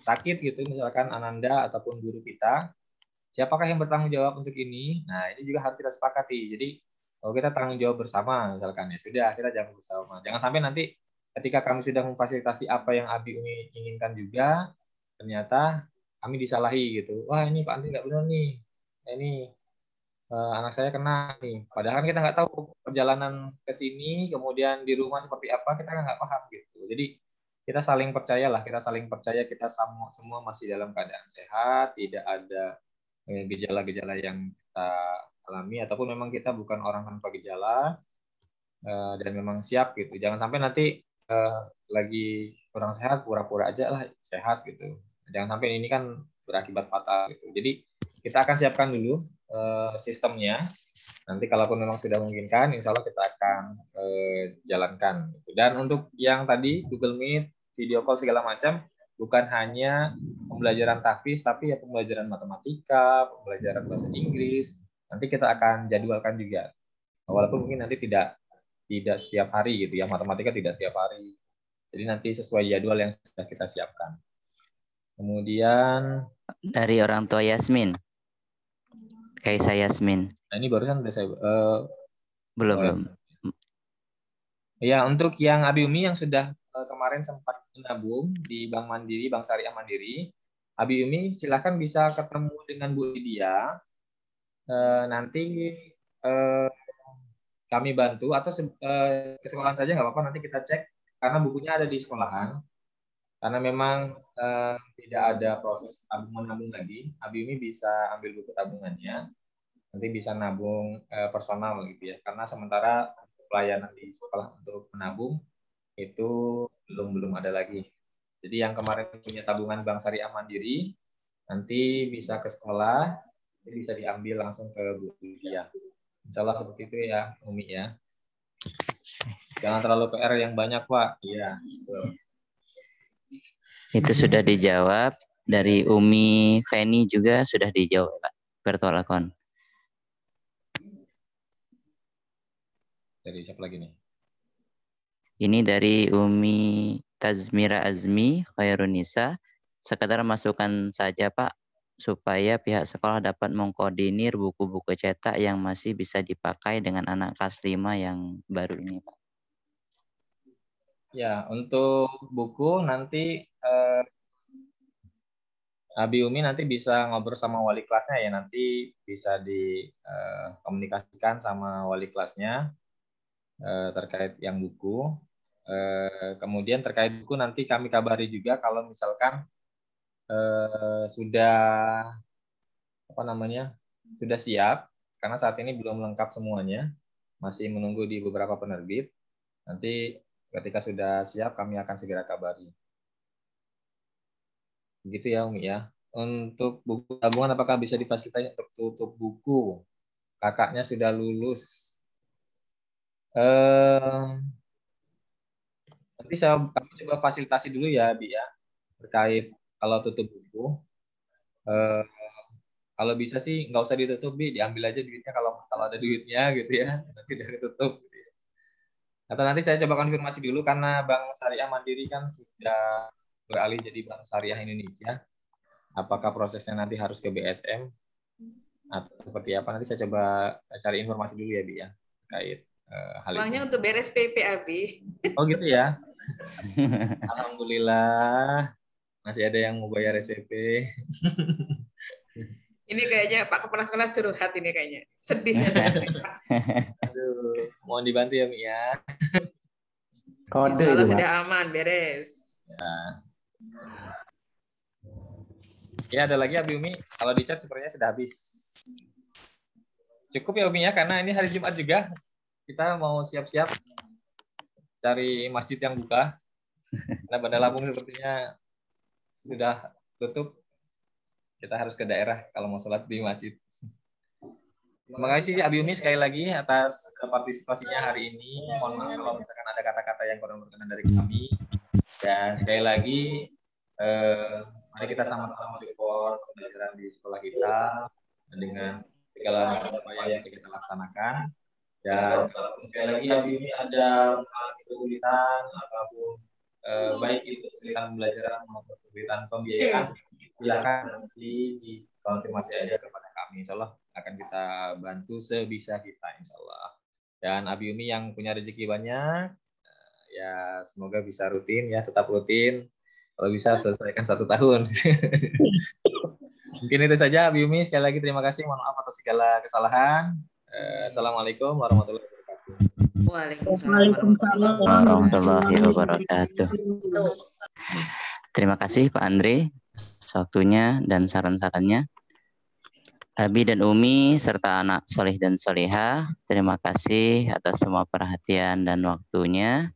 sakit gitu, misalkan Ananda ataupun guru kita, siapakah yang bertanggung jawab untuk ini? Nah, ini juga harus kita sepakati. Jadi, kalau kita tanggung jawab bersama, misalkan ya sudah, kita jangan bersama. Jangan sampai nanti ketika kami sudah memfasilitasi apa yang Abi Umi inginkan juga, ternyata kami disalahi gitu. Wah, ini Pak Andri nggak benar nih. Ini anak saya kena nih. Padahal kita nggak tahu perjalanan ke sini, kemudian di rumah seperti apa, kita nggak paham gitu. Jadi, kita saling percayalah, kita semua masih dalam keadaan sehat, tidak ada gejala-gejala yang kita alami, ataupun memang kita bukan orang tanpa gejala, dan memang siap gitu. Jangan sampai nanti lagi kurang sehat, pura-pura aja lah sehat gitu. Jangan sampai ini kan berakibat fatal gitu. Jadi kita akan siapkan dulu sistemnya. Nanti kalaupun memang sudah memungkinkan, insya Allah kita akan jalankan. Dan untuk yang tadi Google Meet, video call segala macam, bukan hanya pembelajaran tahfiz, tapi ya pembelajaran matematika, pembelajaran bahasa Inggris. Nanti kita akan jadwalkan juga. Walaupun mungkin nanti tidak setiap hari gitu ya, matematika tidak setiap hari. Jadi nanti sesuai jadwal yang sudah kita siapkan. Kemudian dari orang tua Yasmin, Kaisa Yasmin. Nah, ini barusan udah saya belum. Ya, untuk yang Abi Umi yang sudah kemarin sempat menabung di Bank Mandiri, Bank Syariah Mandiri, Abi Umi silakan bisa ketemu dengan Bu Lydia. Nanti kami bantu, atau ke sekolahan saja nggak apa-apa, nanti kita cek karena bukunya ada di sekolahan. Karena memang tidak ada proses tabung-menabung lagi, Abi Umi bisa ambil buku tabungannya, nanti bisa nabung personal gitu ya. Karena sementara pelayanan di sekolah untuk menabung itu belum ada lagi. Jadi yang kemarin punya tabungan Bank Syariah Mandiri, nanti bisa ke sekolah, bisa diambil langsung ke Bu Lydia. Insya Allah seperti itu ya, Umi ya. Jangan terlalu PR yang banyak, Pak. Iya. Itu sudah dijawab. Dari Umi Feni juga sudah dijawab, Pak. Virtual account. Dari siapa lagi nih? Ini dari Umi Tazmira Azmi Khairunisa. Sekedar masukan saja Pak, supaya pihak sekolah dapat mengkoordinir buku-buku cetak yang masih bisa dipakai dengan anak kelas 5 yang baru ini Pak. Ya, untuk buku nanti Abi Umi nanti bisa ngobrol sama wali kelasnya ya, nanti bisa dikomunikasikan sama wali kelasnya terkait yang buku. Kemudian terkait buku nanti kami kabari juga kalau misalkan sudah sudah siap, karena saat ini belum lengkap semuanya, masih menunggu di beberapa penerbit. Nanti ketika sudah siap kami akan segera kabari. Begitu ya Umi ya. Untuk buku tabungan apakah bisa difasilitasi untuk tutup buku? Kakaknya sudah lulus. Nanti kami coba fasilitasi dulu ya Bi ya, terkait kalau tutup buku. Kalau bisa sih nggak usah ditutup Bi, diambil aja duitnya kalau ada duitnya gitu ya, nanti udah ditutup. Gitu ya. Atau nanti saya coba konfirmasi dulu karena Bank Syariah Mandiri kan sudah beralih jadi Bank Syariah Indonesia. Apakah prosesnya nanti harus ke BSM atau seperti apa? Nanti saya coba cari informasi dulu ya Bi ya terkait hal itu. Uangnya untuk beres PP Abi. Oh gitu ya. Alhamdulillah masih ada yang mau bayar SPP. Ini kayaknya Pak Kepala Sekolah curhat ini kayaknya. Sedih. Aduh, mohon dibantu ya Mi ya. Kode itu sudah aman, beres. Ya ada lagi Abi Umi. Kalau di chat sepertinya sudah habis. Cukup ya Umi ya, karena ini hari Jumat juga. Kita mau siap-siap cari masjid yang buka. Karena Bandar Lampung sepertinya sudah tutup. Kita harus ke daerah kalau mau sholat di masjid. Terima kasih Abi Umi sekali lagi atas partisipasinya hari ini. Mohon maaf kalau misalkan ada kata-kata yang kurang berkenan dari kami. Dan sekali lagi, mari kita sama-sama support pembelajaran di sekolah kita dengan segala upaya yang bisa kita laksanakan. Dan sekali lagi Abi Umi ada kesulitan ataupun baik itu kesulitan pembelajaran maupun kesulitan pembiayaan, silakan nanti dikonfirmasi aja kepada kami. Insya Allah akan kita bantu sebisa kita, insya Allah. Dan Abi Umi yang punya rezeki banyak, ya semoga bisa rutin ya, tetap rutin. Kalau bisa selesaikan 1 tahun. Mungkin itu saja Abi Umi. Sekali lagi terima kasih. Mohon maaf atas segala kesalahan. Assalamualaikum warahmatullahi wabarakatuh. Waalaikumsalam warahmatullahi wabarakatuh. Terima kasih Pak Andre waktunya dan saran-sarannya. Abi dan Umi serta anak soleh dan soleha, terima kasih atas semua perhatian dan waktunya.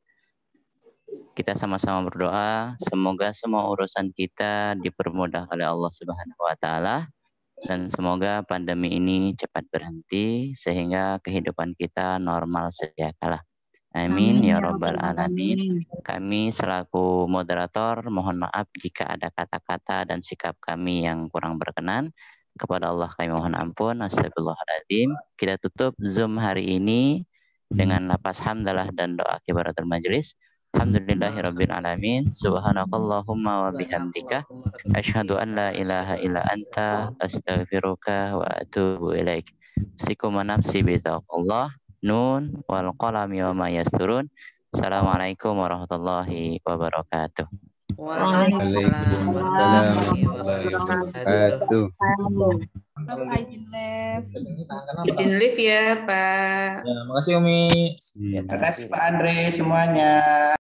Kita sama-sama berdoa semoga semua urusan kita dipermudah oleh Allah Subhanahu wa taala. Dan semoga pandemi ini cepat berhenti sehingga kehidupan kita normal sedia kala. Amin ya rabbal alamin. Kami selaku moderator mohon maaf jika ada kata-kata dan sikap kami yang kurang berkenan. Kepada Allah kami mohon ampun. Astagfirullahaladzim. Kita tutup Zoom hari ini dengan lafaz hamdalah dan doa kibaratul majelis. Alhamdulillahirabbil alamin. Subhanakallahumma wa bihamdika asyhadu an la ilaha illa anta astaghfiruka wa atubu ilaik. Sikum nafsi bi taqwallah. Nun wal qalami wa ma yasturun. Assalamualaikum warahmatullahi wabarakatuh. Waalaikumsalam warahmatullahi wabarakatuh. Izin live ya Pak. Ya, makasih Umi. Terima kasih Pak Andre semuanya.